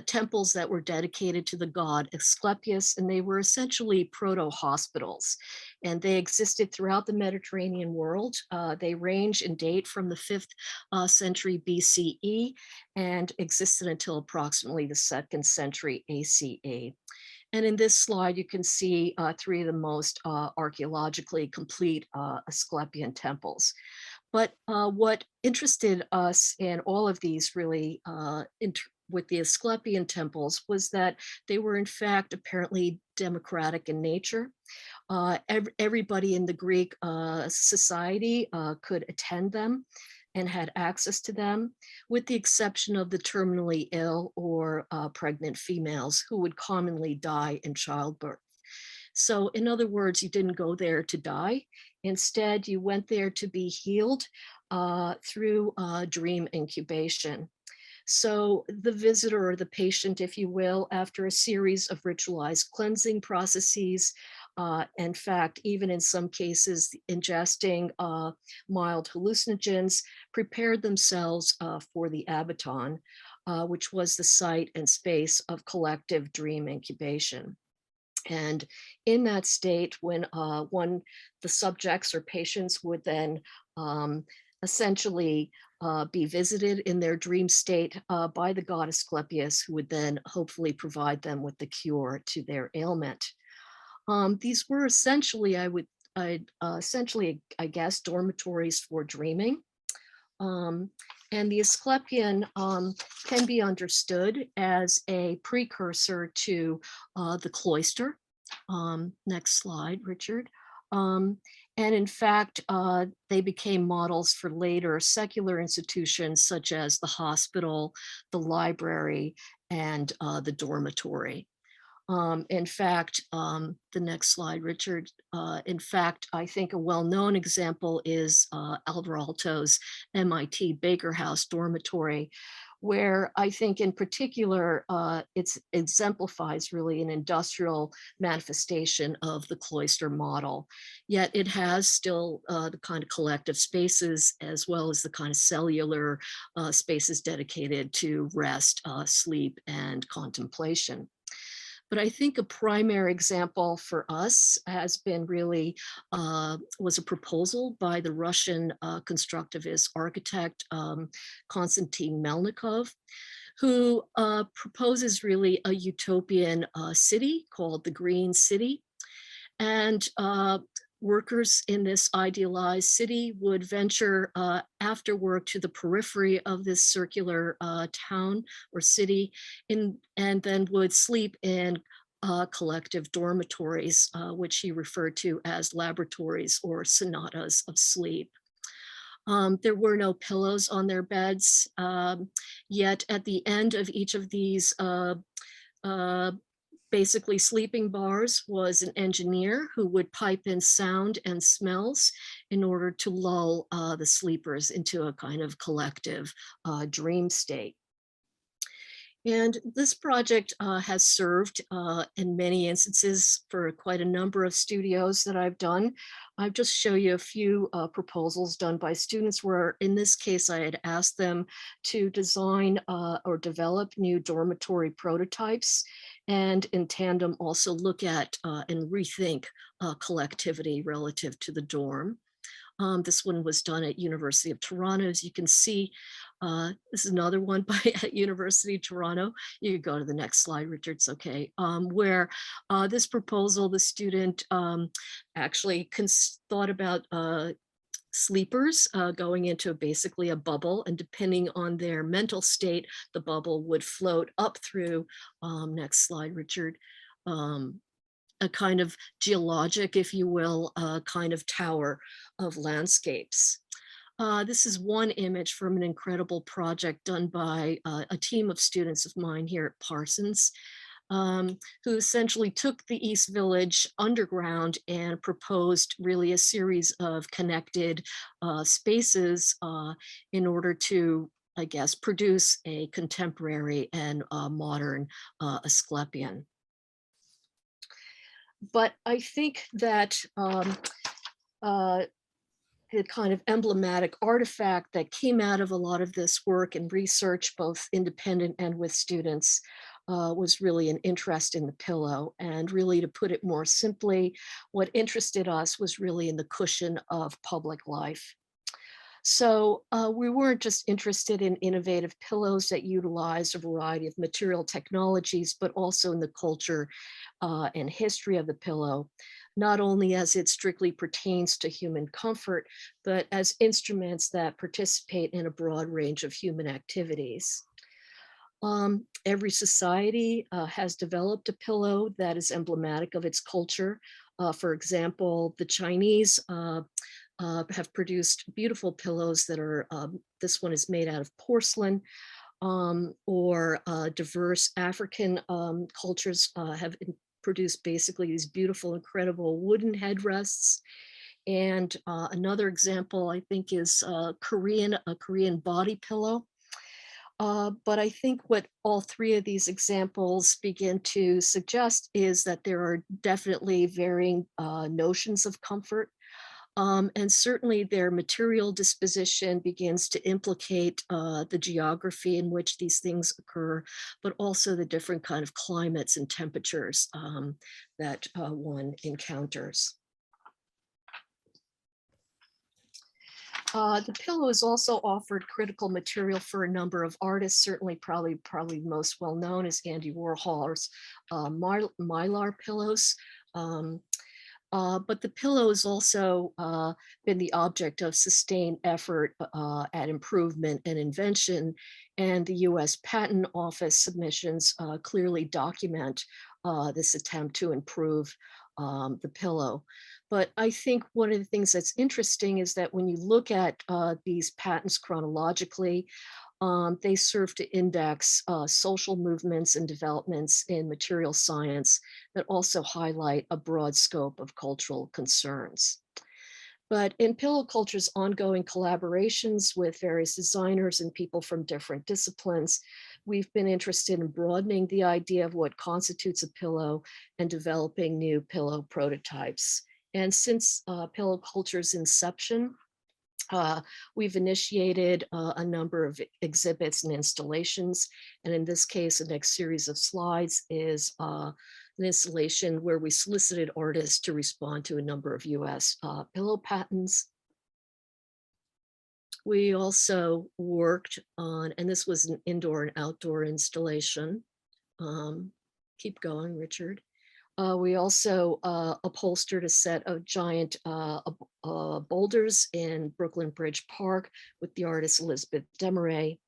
Speaker 14: temples that were dedicated to the god Asclepius, and they were essentially proto-hospitals. And they existed throughout the Mediterranean world. They range in date from the 5th century BCE and existed until approximately the 2nd century ACE. And in this slide, you can see three of the most archaeologically complete Asclepian temples. But what interested us in all of these really with the Asclepian temples was that they were in fact apparently democratic in nature. Everybody in the Greek society could attend them and had access to them, with the exception of the terminally ill or pregnant females who would commonly die in childbirth. So in other words, you didn't go there to die. Instead, you went there to be healed through dream incubation. So the visitor, or the patient, if you will, after a series of ritualized cleansing processes, in fact, even in some cases, ingesting mild hallucinogens, prepared themselves for the abaton, which was the site and space of collective dream incubation. And in that state, when the subjects or patients would then essentially be visited in their dream state by the god Asclepius, who would then hopefully provide them with the cure to their ailment. These were essentially, I guess, dormitories for dreaming. And the Asclepian can be understood as a precursor to the cloister. Next slide, Richard. And in fact, they became models for later secular institutions such as the hospital, the library, and the dormitory. In fact, the next slide, Richard. In fact, I think a well-known example is Alvar Aalto's MIT Baker House dormitory, where I think in particular, it exemplifies really an industrial manifestation of the cloister model. Yet it has still the kind of collective spaces as well as the kind of cellular spaces dedicated to rest, sleep, and contemplation. But I think a primary example for us has been really, was a proposal by the Russian constructivist architect Konstantin Melnikov, who proposes really a utopian city called the Green City. And workers in this idealized city would venture after work to the periphery of this circular town or city and then would sleep in collective dormitories, which he referred to as laboratories or sonatas of sleep. There were no pillows on their beds, yet at the end of each of these basically sleeping bars was an engineer who would pipe in sound and smells in order to lull the sleepers into a kind of collective dream state. And this project has served in many instances for quite a number of studios that I've done. I'll just show you a few proposals done by students where in this case I had asked them to design or develop new dormitory prototypes and in tandem also look at and rethink collectivity relative to the dorm. This one was done at University of Toronto. As you can see, this is another one by at University of Toronto. You could go to the next slide, Richard, it's okay. Where this proposal, the student actually thought about sleepers going into basically a bubble, and depending on their mental state, the bubble would float up through, next slide, Richard, a kind of geologic, if you will, kind of tower of landscapes. This is one image from an incredible project done by a team of students of mine here at Parsons, who essentially took the East Village underground and proposed really a series of connected spaces in order to, I guess, produce a contemporary and modern Asclepian. But I think that the kind of emblematic artifact that came out of a lot of this work and research, both independent and with students, was really an interest in the pillow. And really, to put it more simply, what interested us was really in the cushion of public life. So we weren't just interested in innovative pillows that utilize a variety of material technologies, but also in the culture and history of the pillow, not only as it strictly pertains to human comfort, but as instruments that participate in a broad range of human activities. Every society has developed a pillow that is emblematic of its culture. For example, the Chinese have produced beautiful pillows that are, this one is made out of porcelain, or diverse African cultures have produced basically these beautiful, incredible wooden headrests. And another example, I think, is a Korean body pillow. But I think what all three of these examples begin to suggest is that there are definitely varying notions of comfort. And certainly their material disposition begins to implicate the geography in which these things occur, but also the different kind of climates and temperatures that one encounters. The pillow is also offered critical material for a number of artists. Certainly, probably most well known is Andy Warhol's Mylar pillows. But the pillow has also been the object of sustained effort at improvement and invention, and the US Patent Office submissions clearly document this attempt to improve the pillow. But I think one of the things that's interesting is that when you look at these patents chronologically, they serve to index social movements and developments in material science that also highlight a broad scope of cultural concerns. But in pillow culture's ongoing collaborations with various designers and people from different disciplines, we've been interested in broadening the idea of what constitutes a pillow and developing new pillow prototypes. And since pillow culture's inception, we've initiated a number of exhibits and installations. And in this case, the next series of slides is an installation where we solicited artists to respond to a number of US pillow patents. We also worked on, and this was an indoor and outdoor installation. Keep going, Richard. We also upholstered a set of giant boulders in Brooklyn Bridge Park with the artist Elizabeth Desmarais.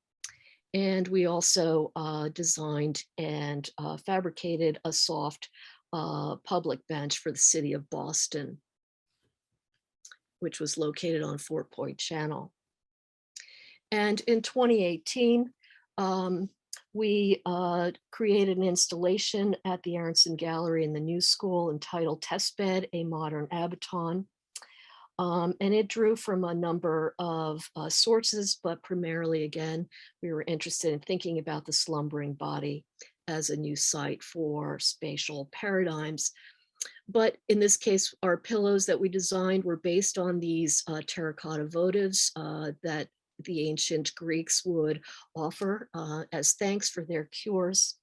Speaker 14: And we also designed and fabricated a soft public bench for the city of Boston, which was located on Fort Point Channel. And in 2018, we created an installation at the Aronson Gallery in the New School entitled Testbed, a Modern Abaton. And it drew from a number of sources, but primarily, again, we were interested in thinking about the slumbering body as a new site for spatial paradigms. But in this case, our pillows that we designed were based on these terracotta votives that the ancient Greeks would offer as thanks for their cures.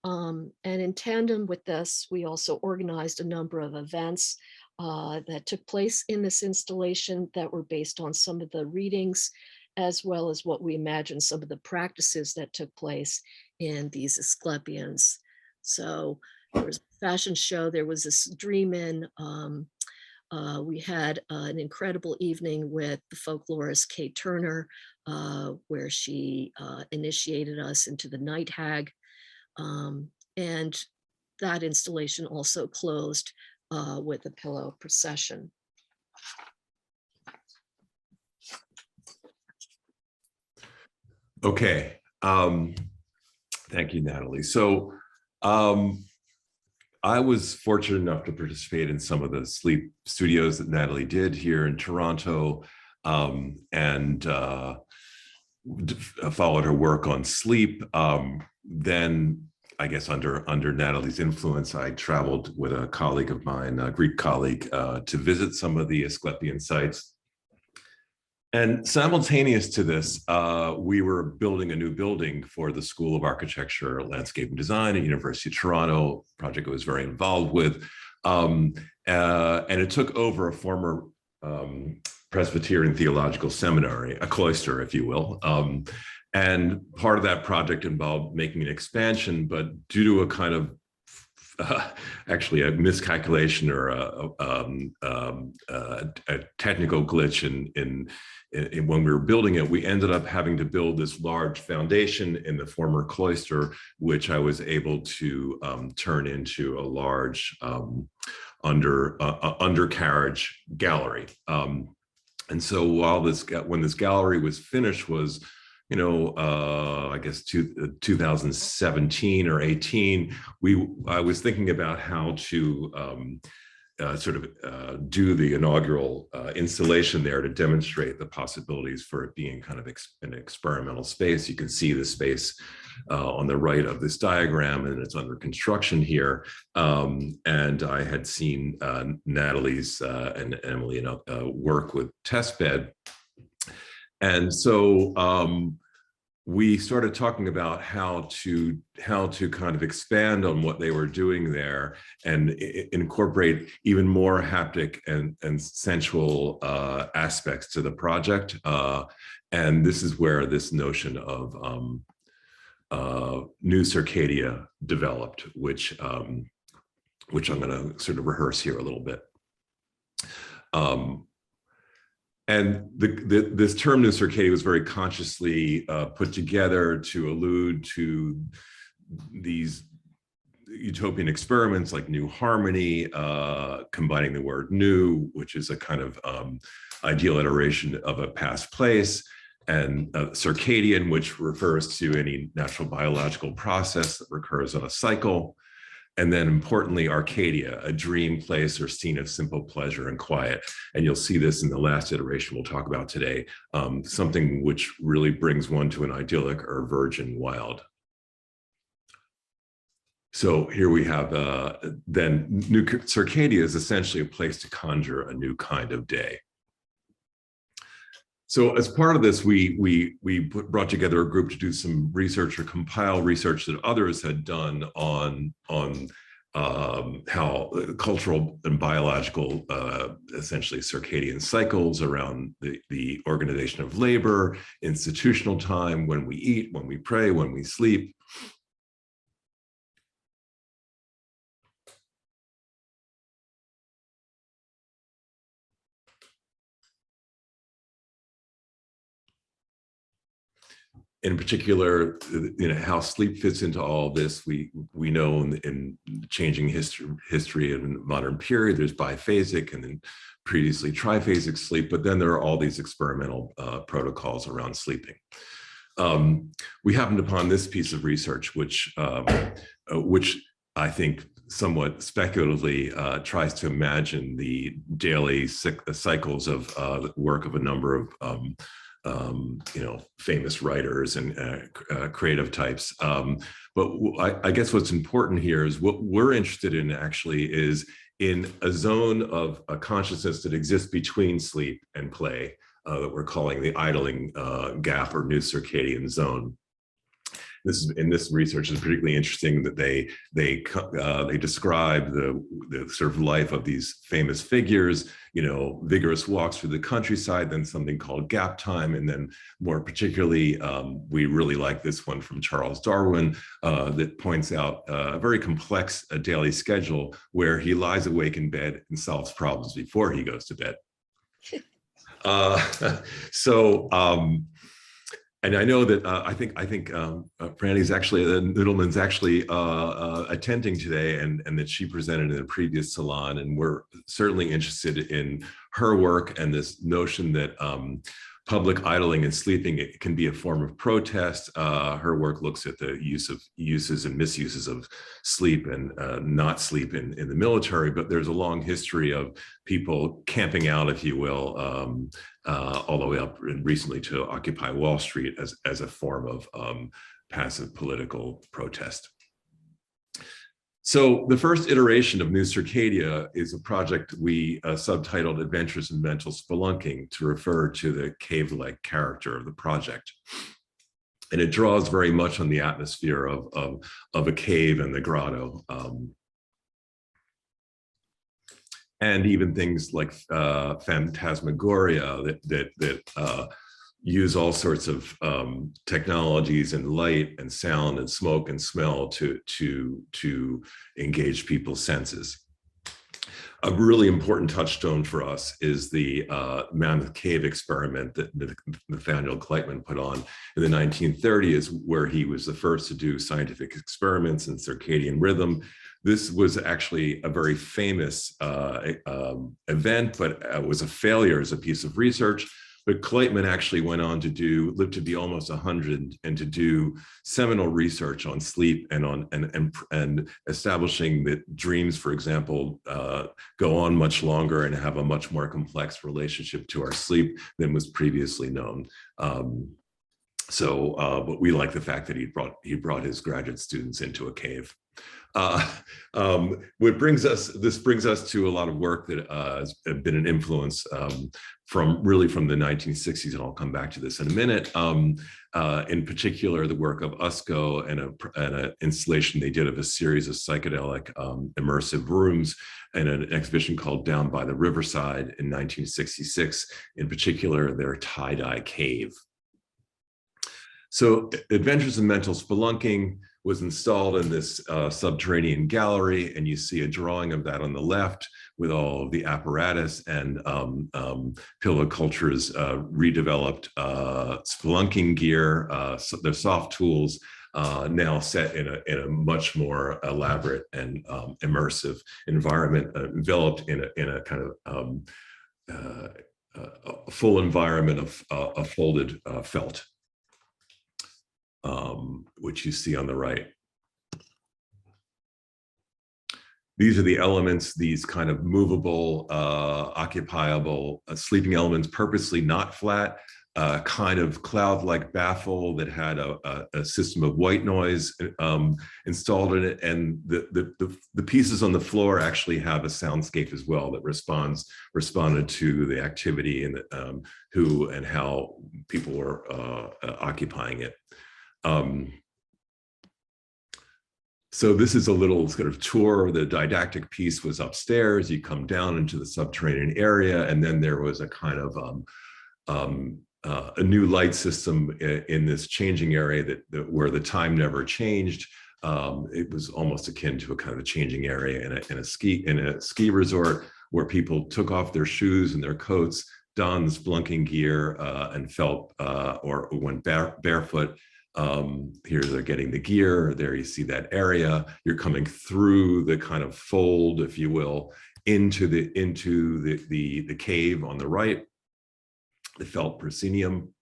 Speaker 14: And in tandem with this, we also organized a number of events that took place in this installation that were based on some of the readings, as well as what we imagine some of the practices that took place in these Asclepians. So there was a fashion show, there was this Dream In. We had an incredible evening with the folklorist Kate Turner, where she initiated us into the Night Hag. And that installation also closed with a pillow procession.
Speaker 13: Okay, thank you, Natalie. So I was fortunate enough to participate in some of the sleep studios that Natalie did here in Toronto, and followed her work on sleep. Then, I guess under Natalie's influence, I traveled with a colleague of mine, a Greek colleague, to visit some of the Asclepian sites. And simultaneous to this, we were building a new building for the School of Architecture, Landscape and Design at University of Toronto, project I was very involved with. And it took over a former Presbyterian theological seminary, a cloister, if you will. And part of that project involved making an expansion, but due to a kind of actually a miscalculation or a technical glitch in when we were building it, we ended up having to build this large foundation in the former cloister, which I was able to turn into a large undercarriage gallery. And so while when this gallery was finished was, I guess 2017 or 18, I was thinking about how to do the inaugural installation there to demonstrate the possibilities for it being kind of an experimental space. You can see the space on the right of this diagram, and it's under construction here. And I had seen Natalie's and Emily work with testbed. And so we started talking about how to kind of expand on what they were doing there and incorporate even more haptic and sensual aspects to the project. And this is where this notion of new Circadia developed, which I'm going to sort of rehearse here a little bit. And this term new Circadia was very consciously put together to allude to these utopian experiments like new harmony, combining the word new, which is a kind of ideal iteration of a past place, and circadian, which refers to any natural biological process that recurs on a cycle. And then importantly, Arcadia, a dream place or scene of simple pleasure and quiet. And you'll see this in the last iteration we'll talk about today, something which really brings one to an idyllic or virgin wild. So here we have then new Circadia is essentially a place to conjure a new kind of day. So as part of this, we brought together a group to do some research or compile research that others had done on how cultural and biological, essentially circadian cycles around the organization of labor, institutional time, when we eat, when we pray, when we sleep. In particular, how sleep fits into all of this. We know in changing history and modern period, there's biphasic and then previously triphasic sleep, but then there are all these experimental protocols around sleeping. We happened upon this piece of research, which I think somewhat speculatively tries to imagine the daily cycles of the work of a number of famous writers and creative types. But I guess what's important here is what we're interested in actually is in a zone of a consciousness that exists between sleep and play that we're calling the idling gap or new circadian zone. In this research is particularly interesting that they describe the sort of life of these famous figures, vigorous walks through the countryside, then something called gap time, and then more particularly, we really like this one from Charles Darwin that points out a very complex daily schedule where he lies awake in bed and solves problems before he goes to bed. And I know that I think Brandy's actually, Middleman's actually attending today, and that she presented in a previous salon, and we're certainly interested in her work and this notion that public idling and sleeping, it can be a form of protest. Her work looks at the uses and misuses of sleep and not sleep in the military, but there's a long history of people camping out, if you will, all the way up recently to Occupy Wall Street as a form of passive political protest. So the first iteration of New Circadia is a project we subtitled Adventures in Mental Spelunking to refer to the cave-like character of the project. And it draws very much on the atmosphere of a cave and the grotto. And even things like phantasmagoria that use all sorts of technologies and light and sound and smoke and smell to engage people's senses. A really important touchstone for us is the Mammoth Cave experiment that Nathaniel Gleitman put on in the 1930s, where he was the first to do scientific experiments in circadian rhythm. This was actually a very famous event, but it was a failure as a piece of research. But Gleitman actually went on to live to be almost 100 and to do seminal research on sleep and establishing that dreams, for example, go on much longer and have a much more complex relationship to our sleep than was previously known. So, but we like the fact that he brought his graduate students into a cave. This brings us to a lot of work that has been an influence from the 1960s, and I'll come back to this in a minute. In particular, the work of USCO and an installation they did of a series of psychedelic immersive rooms and an exhibition called Down by the Riverside in 1966, in particular, their tie-dye cave. So Adventures in Mental Spelunking was installed in this subterranean gallery, and you see a drawing of that on the left with all of the apparatus and Pillow Culture's redeveloped spelunking gear, their soft tools, now set in a much more elaborate and immersive environment, enveloped in a kind of a full environment of folded felt. Which you see on the right. These are the elements, these kind of movable, occupiable sleeping elements, purposely not flat, kind of cloud-like baffle that had a system of white noise installed in it, and the pieces on the floor actually have a soundscape as well that responded to the activity and who and how people were occupying it. So this is a little sort of tour. The didactic piece was upstairs. You come down into the subterranean area, and then there was a kind of a new light system in this changing area where the time never changed. It was almost akin to a kind of a changing area in a ski resort where people took off their shoes and their coats, donned spelunking gear, and felt or went barefoot. Here they're getting the gear. There you see that area. You're coming through the kind of fold, if you will, into the cave on the right, the felt proscenium.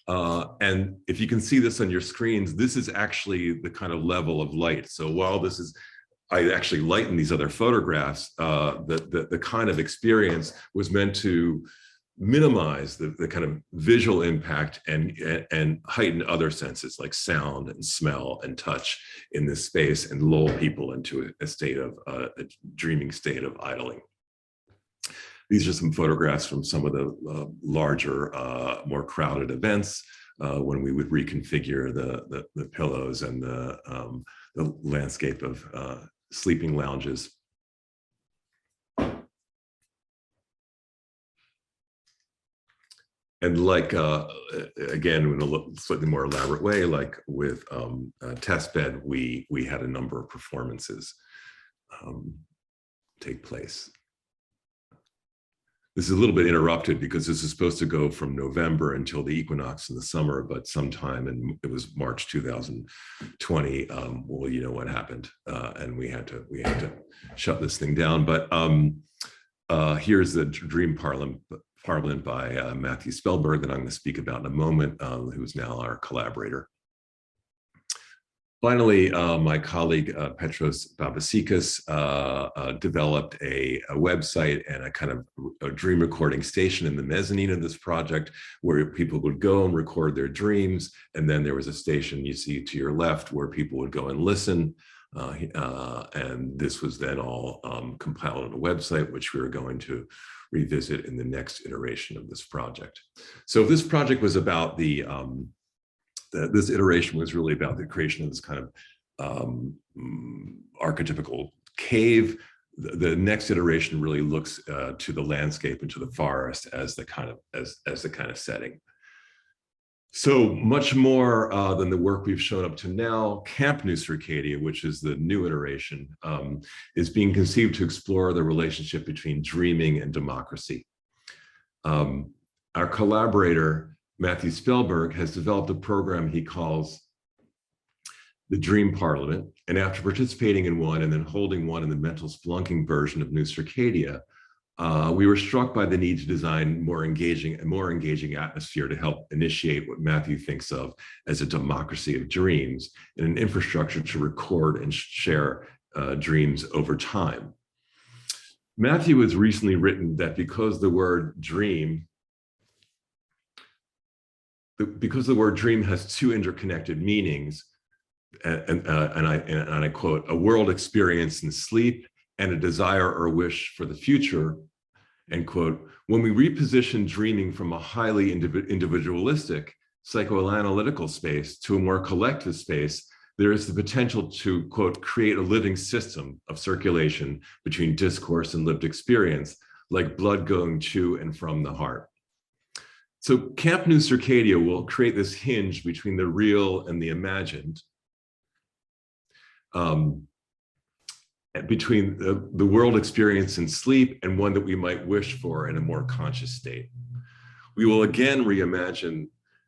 Speaker 13: And if you can see this on your screens, this is actually the kind of level of light. So while I actually lightened these other photographs, the kind of experience was meant to minimize the kind of visual impact and heighten other senses like sound and smell and touch in this space, and lull people into a state of a dreaming state of idling. These are some photographs from some of the larger, more crowded events when we would reconfigure the pillows and the landscape of sleeping lounges. And like, again, in a slightly more elaborate way, like with Test Bed, we had a number of performances take place. This is a little bit interrupted because this is supposed to go from November until the equinox in the summer, but sometime it was March 2020. Well, you know what happened, and we had to shut this thing down. But here's the Dream Parliament by Matthew Spellberg that I'm going to speak about in a moment, who's now our collaborator. Finally, my colleague Petros Babasikas developed a website and a kind of a dream recording station in the mezzanine of this project where people would go and record their dreams. And then there was a station you see to your left where people would go and listen. And this was then all compiled on a website, which we were going to revisit in the next iteration of this project. So this project was about this iteration was really about the creation of this kind of archetypical cave. The next iteration really looks to the landscape and to the forest as the kind of setting. So much more than the work we've shown up to now, Camp New Circadia, which is the new iteration, is being conceived to explore the relationship between dreaming and democracy. Our collaborator, Matthew Spellberg, has developed a program he calls the Dream Parliament. And after participating in one and then holding one in the mental spelunking version of New Circadia, we were struck by the need to design a more engaging atmosphere to help initiate what Matthew thinks of as a democracy of dreams and an infrastructure to record and share dreams over time. Matthew has recently written that because the word dream, because the word dream has two interconnected meanings, and I quote, a world experience in sleep and a desire or wish for the future, end quote. When we reposition dreaming from a highly individualistic psychoanalytical space to a more collective space, there is the potential to, quote, create a living system of circulation between discourse and lived experience, like blood going to and from the heart. So Camp New Circadia will create this hinge between the real and the imagined, between the world experience in sleep and one that we might wish for in a more conscious state. We will again reimagine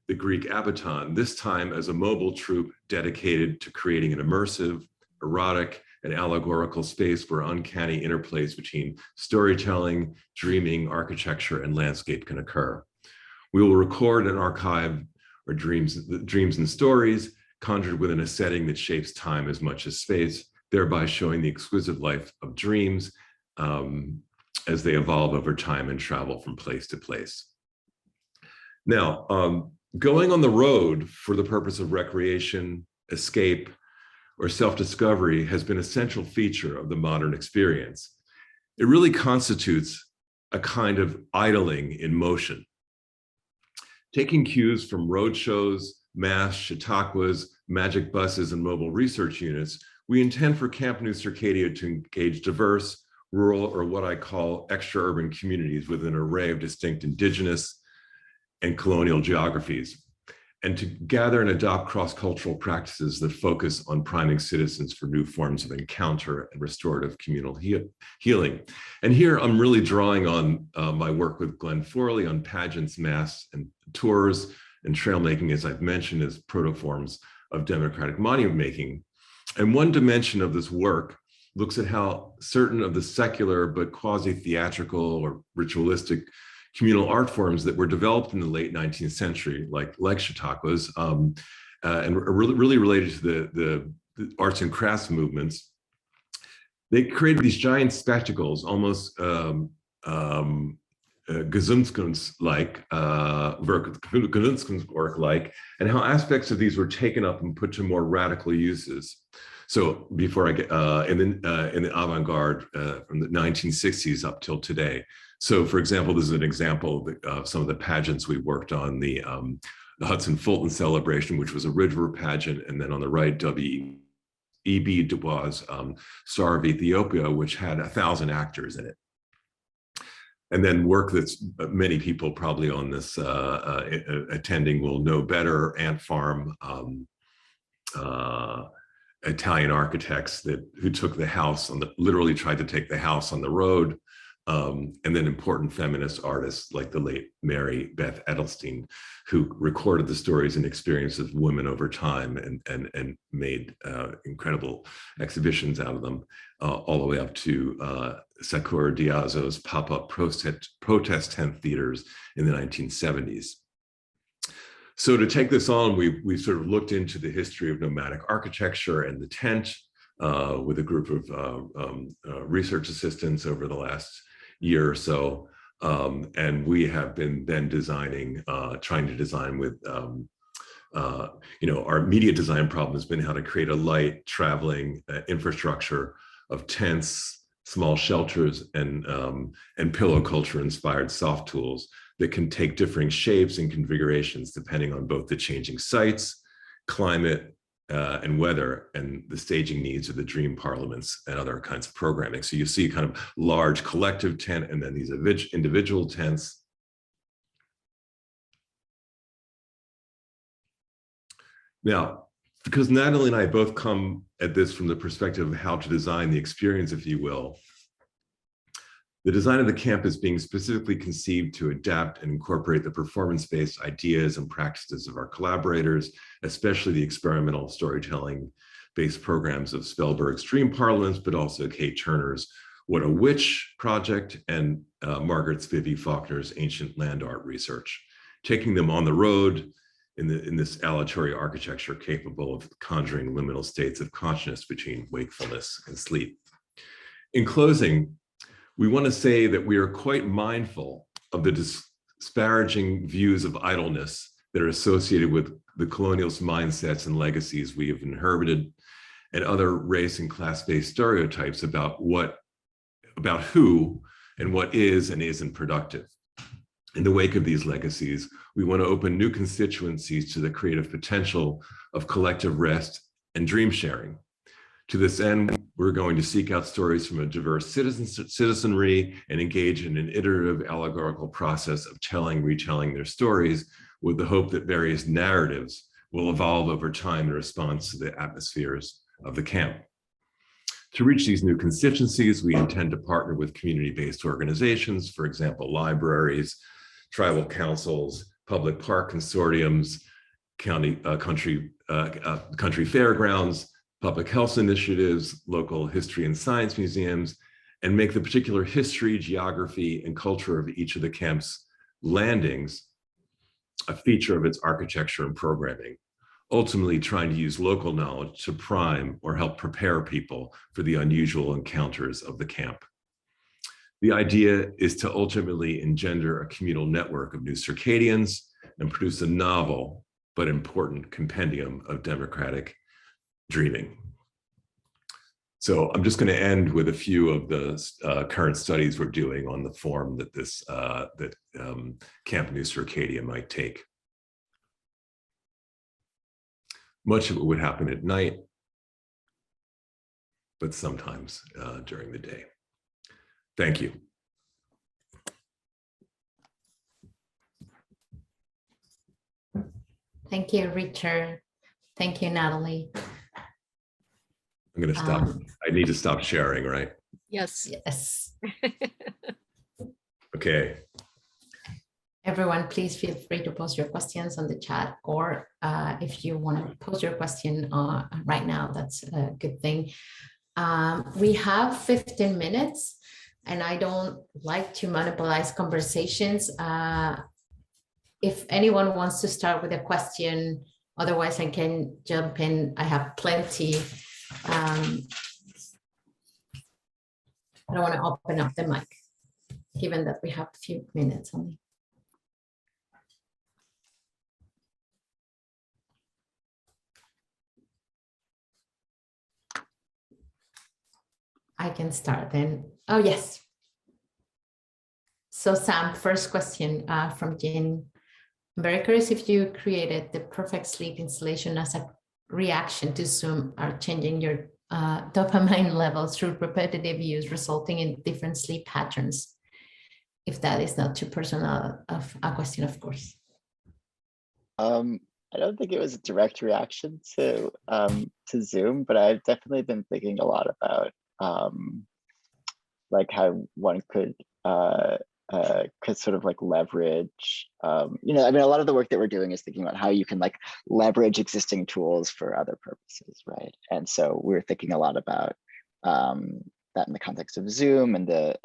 Speaker 13: the Greek abaton, this time as a mobile troupe dedicated to creating an immersive, erotic, and allegorical space where uncanny interplays between storytelling, dreaming, architecture, and landscape can occur. We will record and archive our dreams and stories conjured within a setting that shapes time as much as space, thereby showing the exquisite life of dreams as they evolve over time and travel from place to place. Now, going on the road for the purpose of recreation, escape, or self-discovery has been a central feature of the modern experience. It really constitutes a kind of idling in motion. Taking cues from road shows, MASH, Chautauquas, magic buses, and mobile research units, we intend for Camp New Circadia to engage diverse, rural, or what I call extra-urban communities with an array of distinct indigenous and colonial geographies, and to gather and adopt cross-cultural practices that focus on priming citizens for new forms of encounter and restorative communal healing. And here I'm really drawing on my work with Glenn Forley on pageants, masks, and tours, and trail making, as I've mentioned, as protoforms of democratic monument making. And one dimension of this work looks at how certain of the secular but quasi-theatrical or ritualistic communal art forms that were developed in the late 19th century, like Chautauquas, and really related to the arts and crafts movements. They created these giant spectacles, almost Gesamtkunst-like, Kunstwerk-like, and how aspects of these were taken up and put to more radical uses. So before I get in the avant-garde from the 1960s up till today. So for example, this is an example of some of the pageants we worked on, the Hudson Fulton celebration, which was a river pageant, and then on the right, W.E.B. Du Bois' Star of Ethiopia, which had 1,000 actors in it. And then work that's many people probably on this attending will know better, Ant Farm, Italian architects who took the house literally tried to take the house on the road. And then important feminist artists like the late Mary Beth Edelstein, who recorded the stories and experiences of women over time and made incredible exhibitions out of them, all the way up to Sakura Diazzo's pop-up protest tent theaters in the 1970s. So to take this on, we sort of looked into the history of nomadic architecture and the tent with a group of research assistants over the last year or so. And we have been then designing, trying to design with, our immediate design problem has been how to create a light traveling infrastructure of tents, small shelters, and pillow culture inspired soft tools that can take differing shapes and configurations depending on both the changing sites, climate, and weather, and the staging needs of the dream parliaments and other kinds of programming. So you see kind of large collective tent and then these individual tents. Now, because Natalie and I both come at this from the perspective of how to design the experience, if you will, the design of the camp is being specifically conceived to adapt and incorporate the performance-based ideas and practices of our collaborators, especially the experimental storytelling-based programs of Spellberg's Dream Parliaments, but also Kate Turner's What a Witch project and Margaret Spivey Faulkner's Ancient Land Art research, taking them on the road in this aleatory architecture capable of conjuring liminal states of consciousness between wakefulness and sleep. In closing, we want to say that we are quite mindful of the disparaging views of idleness that are associated with the colonialist mindsets and legacies we have inherited, and other race and class-based stereotypes about who and what is and isn't productive. In the wake of these legacies, we want to open new constituencies to the creative potential of collective rest and dream sharing. To this end, we're going to seek out stories from a diverse citizenry and engage in an iterative allegorical process of telling, retelling their stories with the hope that various narratives will evolve over time in response to the atmospheres of the camp. To reach these new constituencies, we intend to partner with community-based organizations, for example, libraries, tribal councils, public park consortiums, country fairgrounds, public health initiatives, local history and science museums, and make the particular history, geography, and culture of each of the camp's landings a feature of its architecture and programming, ultimately trying to use local knowledge to prime or help prepare people for the unusual encounters of the camp. The idea is to ultimately engender a communal network of new Circadians and produce a novel but important compendium of democratic dreaming. So I'm just going to end with a few of the current studies we're doing on the form that this Camp New Circadia might take. Much of it would happen at night, but sometimes during the day. Thank you.
Speaker 1: Thank you, Richard. Thank you, Natalie.
Speaker 13: I'm going to stop. I need to stop sharing, right?
Speaker 14: Yes.
Speaker 1: Yes.
Speaker 13: Okay.
Speaker 1: Everyone, please feel free to post your questions on the chat, or if you want to post your question right now, that's a good thing. We have 15 minutes, and I don't like to monopolize conversations. If anyone wants to start with a question, otherwise I can jump in. I have plenty. I don't want to open up the mic, given that we have a few minutes only. I can start then. Oh, yes. So Sam, first question from Jane. I'm very curious if you created the perfect sleep installation as a reaction to Zoom are changing your dopamine levels through repetitive use, resulting in different sleep patterns. If that is not too personal of a question, of course.
Speaker 3: I don't think it was a direct reaction to Zoom, but I've definitely been thinking a lot about like how one could sort of like leverage, you know, I mean, a lot of the work that we're doing is thinking about how you can like leverage existing tools for other purposes, right? And so we're thinking a lot about that in the context of Zoom and the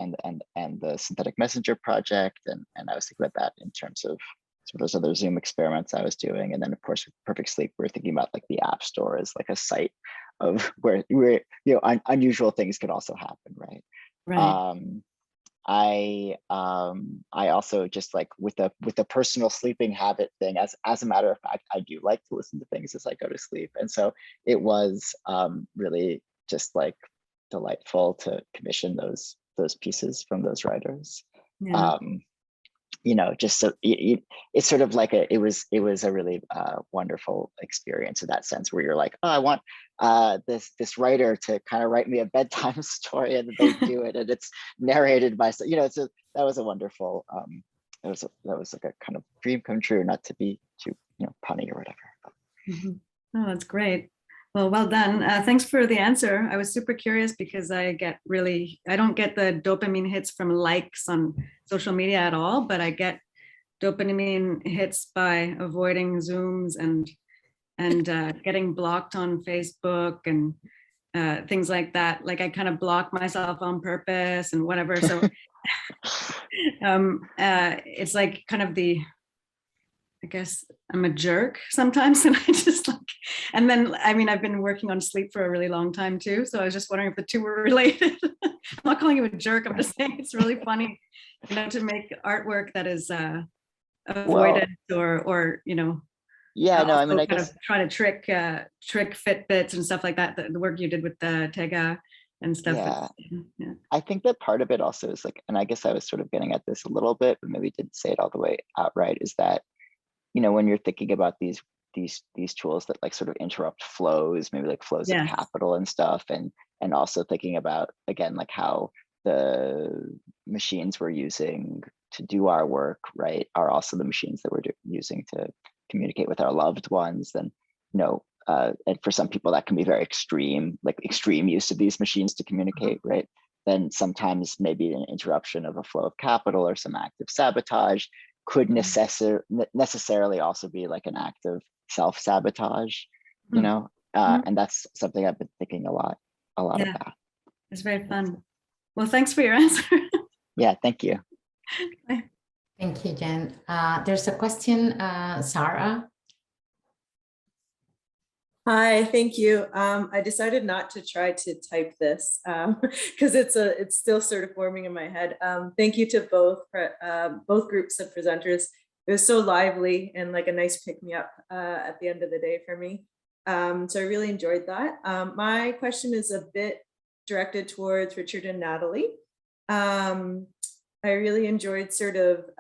Speaker 3: synthetic messenger project, and I was thinking about that in terms of sort of those other Zoom experiments I was doing, and then of course with Perfect Sleep we're thinking about like the App Store as like a site of where you know unusual things could also happen, right?
Speaker 10: Right.
Speaker 3: I also just like with the personal sleeping habit thing, as a matter of fact, I do like to listen to things as I go to sleep, and so it was really just like delightful to commission those pieces from those writers.
Speaker 10: Yeah.
Speaker 3: You know, just so it's sort of like it was a really wonderful experience in that sense, where you're like, oh, I want this writer to kind of write me a bedtime story, and they do it, and it's narrated by, you know, that was a wonderful that was like a kind of dream come true, not to be too, you know, punny or whatever.
Speaker 10: Mm-hmm. Oh, that's great. Well done. Thanks for the answer. I was super curious because I don't get the dopamine hits from likes on social media at all, but I get dopamine hits by avoiding Zooms and getting blocked on Facebook and things like that. Like I kind of block myself on purpose and whatever. So it's like kind of I guess I'm a jerk sometimes, and I just like, and then, I mean, I've been working on sleep for a really long time too. So I was just wondering if the two were related. I'm not calling you a jerk. I'm just saying it's really funny, you know, to make artwork that is avoidance or
Speaker 3: Yeah, no, I mean,
Speaker 10: also
Speaker 3: I
Speaker 10: kind
Speaker 3: guess
Speaker 10: of trying to trick Fitbits and stuff like that. The work you did with the Tega and stuff.
Speaker 3: Yeah. I think that part of it also is like, and I guess I was sort of getting at this a little bit, but maybe didn't say it all the way outright, is that, when you're thinking about these tools that like sort of interrupt flows, maybe like flows of capital and stuff, and also thinking about, again, like how the machines we're using to do our work, right, are also the machines that we're using to communicate with our loved ones. And and for some people that can be very extreme, like extreme use of these machines to communicate, right? Then sometimes maybe an interruption of a flow of capital or some active sabotage could necessarily also be like an act of self-sabotage, and that's something I've been thinking a lot about.
Speaker 10: It's very fun. Well, thanks for your answer.
Speaker 3: Yeah, thank you.
Speaker 1: Thank you, Jen. There's a question, Sarah.
Speaker 15: Hi, thank you. I decided not to try to type this because it's still sort of forming in my head. Thank you to both groups of presenters. It was so lively and like a nice pick-me-up at the end of the day for me. So I really enjoyed that. My question is a bit directed towards Richard and Natalie. I really enjoyed sort of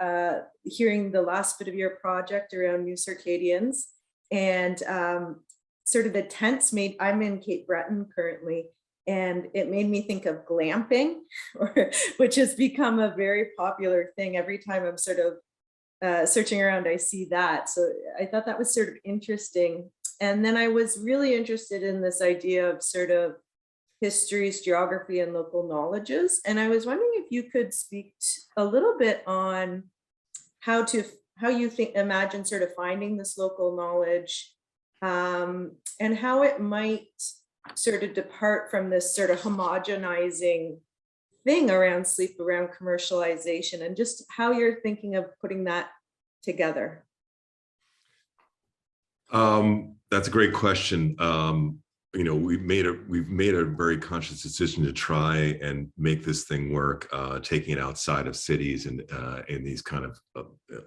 Speaker 15: hearing the last bit of your project around new circadians and sort of the tents I'm in Cape Breton currently, and it made me think of glamping, which has become a very popular thing. Every time I'm sort of searching around, I see that. So I thought that was sort of interesting. And then I was really interested in this idea of sort of histories, geography, and local knowledges. And I was wondering if you could speak a little bit on how you imagine sort of finding this local knowledge, and how it might sort of depart from this sort of homogenizing thing around sleep, around commercialization, and just how you're thinking of putting that together.
Speaker 13: That's a great question. We've made a very conscious decision to try and make this thing work, taking it outside of cities and in these kind of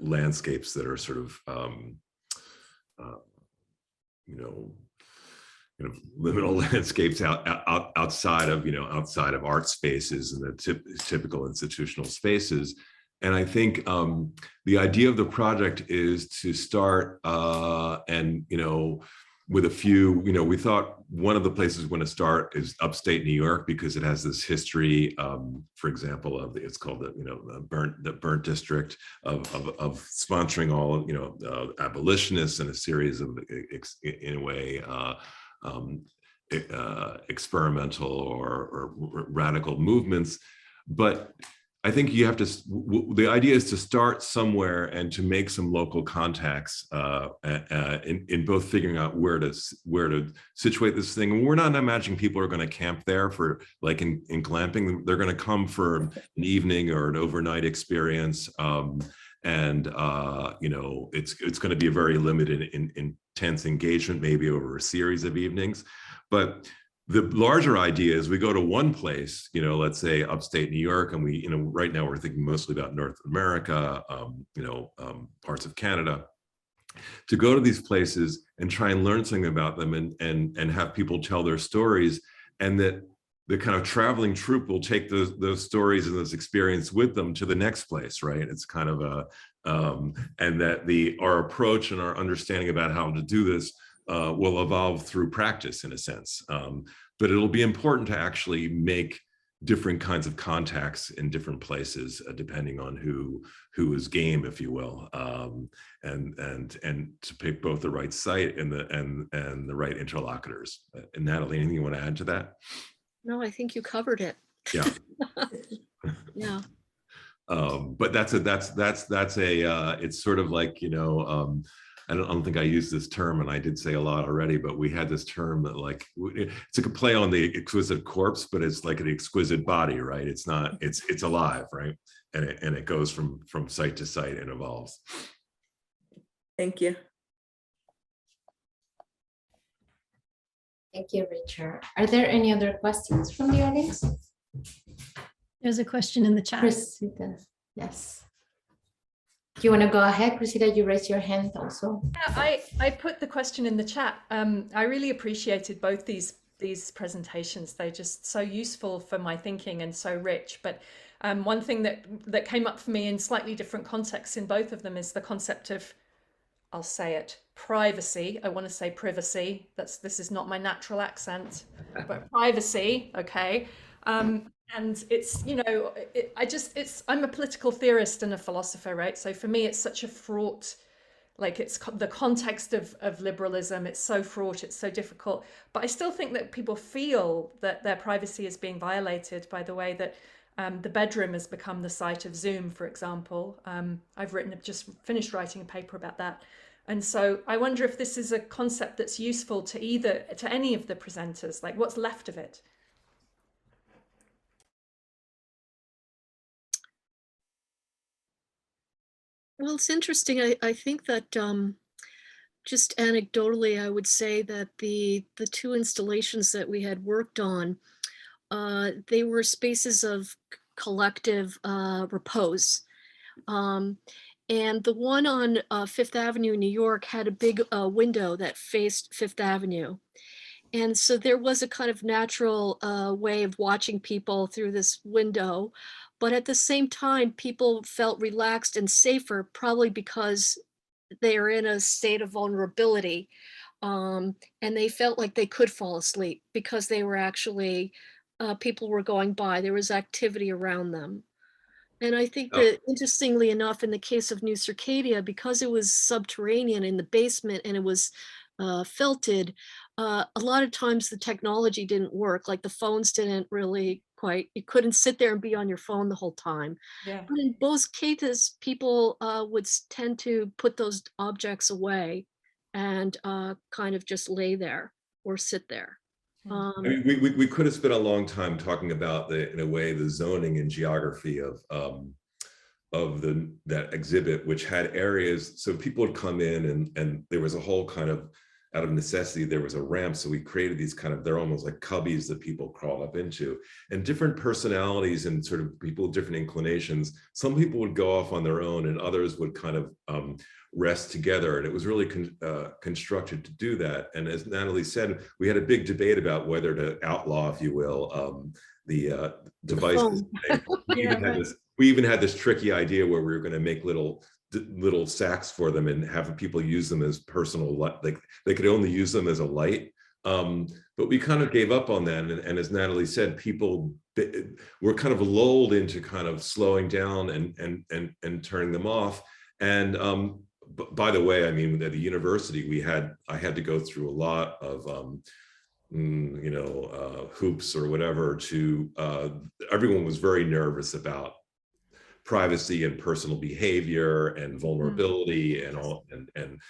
Speaker 13: landscapes that are sort of liminal landscapes outside of art spaces and the typical institutional spaces. And I think the idea of the project is to start with a few, we thought one of the places we want to start is upstate New York because it has this history, for example, it's called the burnt district of sponsoring all abolitionists and a series of, in a way, experimental or radical movements. But I think you have to, the idea is to start somewhere and to make some local contacts in both figuring out where to situate this thing. And we're not imagining people are going to camp there for like in glamping. They're going to come for an evening or an overnight experience. It's going to be a very limited, intense engagement, maybe over a series of evenings. But the larger idea is we go to one place, let's say upstate New York, and we, right now we're thinking mostly about North America, parts of Canada, to go to these places and try and learn something about them and have people tell their stories, and that the kind of traveling troupe will take those stories and those experience with them to the next place, right? It's kind of and that our approach and our understanding about how to do this will evolve through practice in a sense. But it'll be important to actually make different kinds of contacts in different places, depending on who is game, if you will, and to pick both the right site and the right interlocutors. And Natalie, anything you want to add to that?
Speaker 14: No, I think you covered it.
Speaker 13: Yeah.
Speaker 14: Yeah.
Speaker 13: But it's sort of like, I don't think I used this term, and I did say a lot already, but we had this term that like, it's like a play on the exquisite corpse, but it's like an exquisite body, right? It's not, it's alive, right? And it goes from site to site and evolves.
Speaker 15: Thank you.
Speaker 1: Thank you, Richard. Are there any other questions from the audience?
Speaker 16: There's a question in the chat.
Speaker 1: Chris, yes. Do you want to go ahead, Cressida? You raised your hand also.
Speaker 2: Yeah, I put the question in the chat. I really appreciated both these presentations. They're just so useful for my thinking and so rich. But one thing that came up for me in slightly different contexts in both of them is the concept of, I'll say it, privacy. I want to say privacy. This is not my natural accent, but privacy. Okay. And it's, you know, I'm a political theorist and a philosopher, right? So for me, it's such a fraught, like it's the context of liberalism. It's so fraught, it's so difficult. But I still think that people feel that their privacy is being violated by the way that the bedroom has become the site of Zoom, for example. I've just finished writing a paper about that. And so I wonder if this is a concept that's useful to any of the presenters, like what's left of it.
Speaker 14: Well, it's interesting. I think that just anecdotally, I would say that the two installations that we had worked on, they were spaces of collective repose. And the one on Fifth Avenue in New York had a big window that faced Fifth Avenue. And so there was a kind of natural way of watching people through this window. But at the same time, people felt relaxed and safer, probably because they are in a state of vulnerability. And they felt like they could fall asleep because they were actually, people were going by, there was activity around them. And I think that, interestingly enough, in the case of New Circadia, because it was subterranean in the basement and it was felted, a lot of times the technology didn't work, like the phones didn't really quite, you couldn't sit there and be on your phone the whole time.
Speaker 2: Yeah.
Speaker 14: But in both cases, people would tend to put those objects away and kind of just lay there or sit there.
Speaker 13: I mean, we could have spent a long time talking about in a way, the zoning and geography of that exhibit, which had areas, so people would come in and there was a whole kind of, out of necessity, there was a ramp. So we created these kind of, they're almost like cubbies that people crawl up into, and different personalities and sort of people with different inclinations. Some people would go off on their own and others would kind of rest together. And it was really constructed to do that. And as Natalie said, we had a big debate about whether to outlaw, if you will, the devices. We even had this tricky idea where we were going to make little sacks for them and have people use them as personal, like they could only use them as a light. But we kind of gave up on that. And as Natalie said, people were kind of lulled into kind of slowing down and turning them off. And by the way, I mean, at the university, I had to go through a lot of hoops or whatever everyone was very nervous about privacy and personal behavior and vulnerability and all and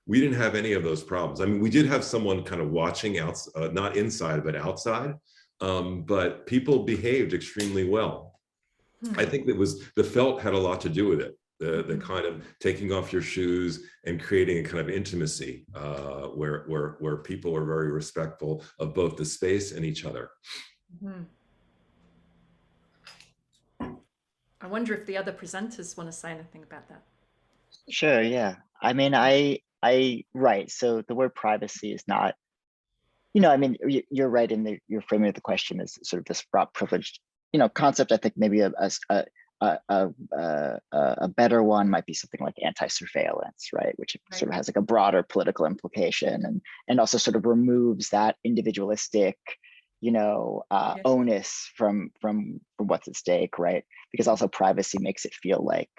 Speaker 13: we didn't have any of those problems. I mean, we did have someone kind of watching out, not inside but outside, but people behaved extremely well. I think the felt had a lot to do with it. The kind of taking off your shoes and creating a kind of intimacy where people are very respectful of both the space and each other.
Speaker 2: I wonder if the other presenters want to say anything about that.
Speaker 3: Sure, yeah. I mean, right. So the word privacy is not, I mean, you're right in your framing of the question is sort of this broad privileged, concept. I think maybe a better one might be something like anti-surveillance, right? Which sort of has like a broader political implication and also sort of removes that individualistic, onus from what's at stake, right? Because also privacy makes it feel like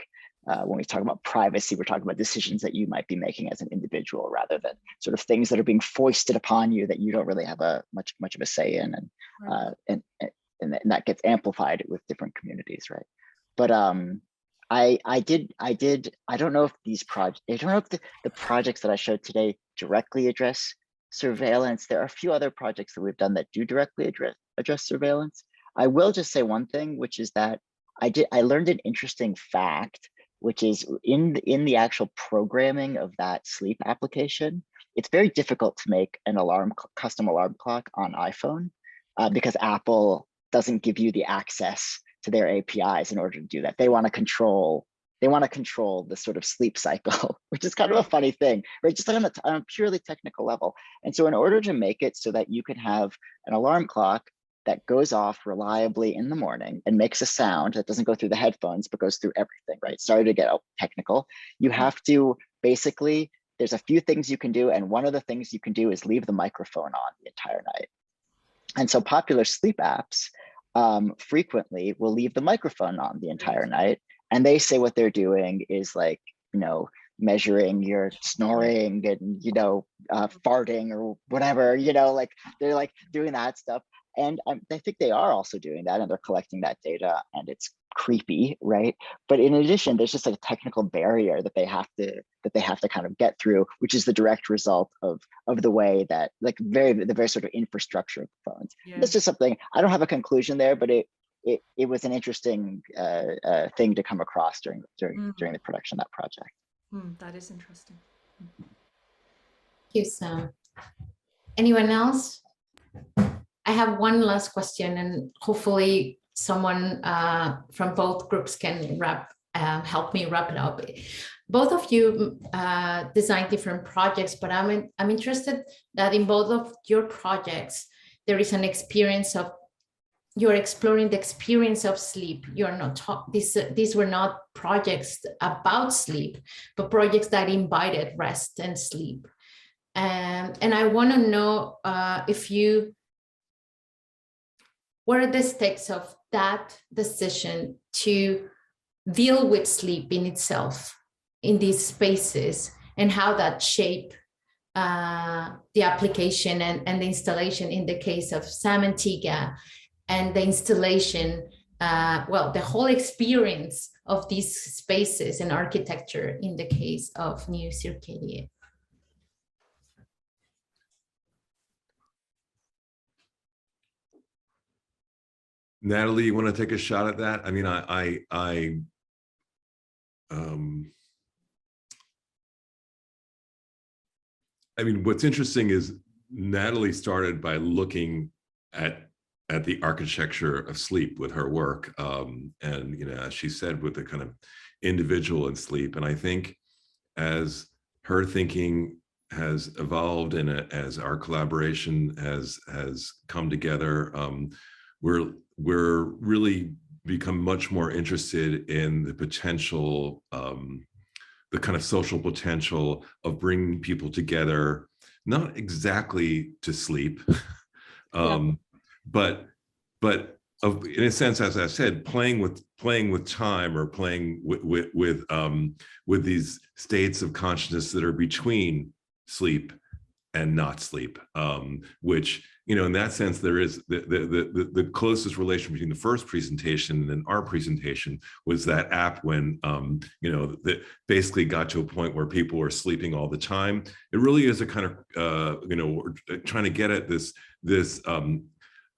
Speaker 3: when we talk about privacy, we're talking about decisions that you might be making as an individual rather than sort of things that are being foisted upon you that you don't really have a much of a say in, and that gets amplified with different communities, right? But I don't know if these projects, I don't know if the projects that I showed today directly address surveillance. There are a few other projects that we've done that do directly address surveillance. I will just say one thing, which is that I learned an interesting fact, which is in the actual programming of that sleep application, it's very difficult to make an custom alarm clock on iPhone because Apple doesn't give you the access to their APIs in order to do that. They want to control the sort of sleep cycle, which is kind of a funny thing, right? Just on a purely technical level. And so in order to make it so that you could have an alarm clock that goes off reliably in the morning and makes a sound that doesn't go through the headphones, but goes through everything, right? Sorry to get technical. You have to basically, there's a few things you can do. And one of the things you can do is leave the microphone on the entire night. And so popular sleep apps frequently will leave the microphone on the entire night. And they say what they're doing is like, measuring your snoring and, farting or whatever, like they're like doing that stuff. And I think they are also doing that, and they're collecting that data, and it's creepy, right? But in addition, there's just a technical barrier that they have to kind of get through, which is the direct result of the way that the very sort of infrastructure of the phones. Yeah. That's just something, I don't have a conclusion there, but it was an interesting thing to come across during the production of that project.
Speaker 16: That is interesting.
Speaker 1: Thank you, Sam. Anyone else? I have one last question, and hopefully someone from both groups can help me wrap it up. Both of you design different projects, but I'm interested that in both of your projects, there is an experience of, you're exploring the experience of sleep. You're not these were not projects about sleep, but projects that invited rest and sleep. And I want to know what are the stakes of that decision to deal with sleep in itself in these spaces, and how that shape the application and the installation in the case of Sam and Tega, and the installation, the whole experience of these spaces and architecture in the case of New Circadia.
Speaker 13: Natalie, you want to take a shot at that? I mean, I mean, what's interesting is Natalie started by looking at the architecture of sleep with her work, and as she said, with the kind of individual in sleep. And I think as her thinking has evolved and as our collaboration has come together, we're really become much more interested in the potential, the kind of social potential of bringing people together, not exactly to sleep, but in a sense, as I said, playing with time, or playing with these states of consciousness that are between sleep and not sleep, which, in that sense, there is the closest relation between the first presentation and our presentation was that app when, that basically got to a point where people were sleeping all the time. It really is a kind of, we're trying to get at this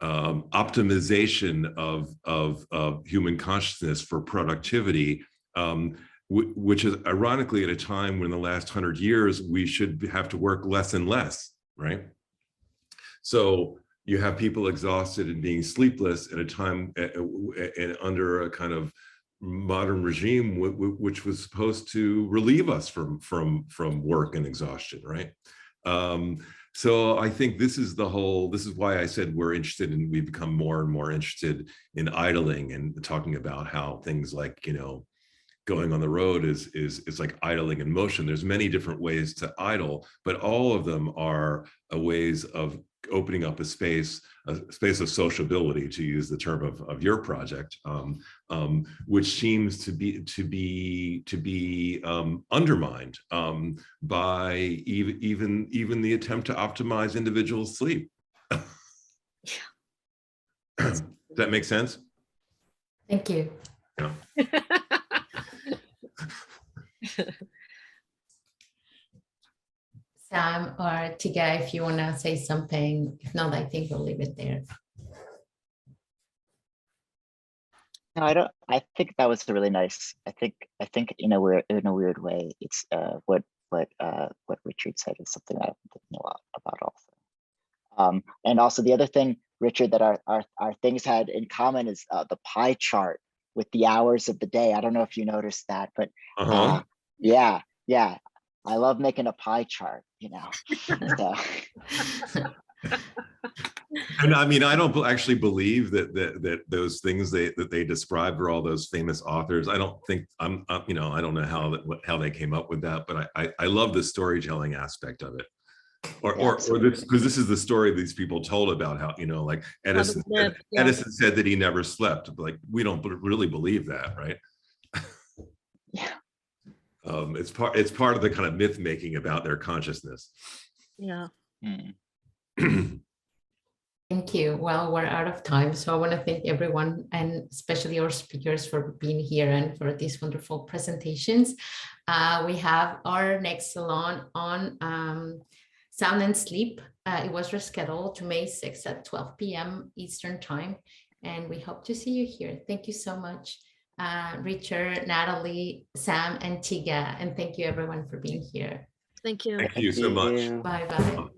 Speaker 13: optimization of human consciousness for productivity, which is ironically at a time when the last 100 years, we should have to work less and less, right? So you have people exhausted and being sleepless at a time under a kind of modern regime, which was supposed to relieve us from work and exhaustion, right? So I think this is why I said we've become more and more interested in idling and talking about how things like, going on the road is like idling in motion. There's many different ways to idle, but all of them are ways of opening up a space of sociability, to use the term of your project, which seems to be undermined by even the attempt to optimize individual sleep. Does that make sense?
Speaker 1: Thank you.
Speaker 13: Yeah.
Speaker 1: Sam or Tega, if you want to say something. If not, I think we'll leave it there.
Speaker 3: No, I think that was a really nice. I think in a weird way, it's what Richard said is something I've been thinking a lot about also. And also the other thing Richard, that our things had in common is the pie chart with the hours of the day. I don't know if you noticed that, but yeah, I love making a pie chart, you know. So.
Speaker 13: And I mean, I don't actually believe that those things that they described were all those famous authors. I don't think you know, I don't know how they came up with that, but I love the storytelling aspect of it. Or this, because this is the story these people told about how, you know, like Edison said that he never slept. Like, we don't really believe that, right?
Speaker 3: Yeah.
Speaker 13: It's part of the kind of myth making about their consciousness.
Speaker 14: Yeah.
Speaker 1: Thank you. Well, we're out of time, so I want to thank everyone, and especially our speakers, for being here and for these wonderful presentations. We have our next salon on sound and sleep. It was rescheduled to May 6th at 12 p.m. Eastern time, and we hope to see you here. Thank you so much, Richard, Natalie, Sam, and Tega, and thank you everyone for being here.
Speaker 14: Thank you.
Speaker 13: Thank you so much.
Speaker 1: Bye-bye.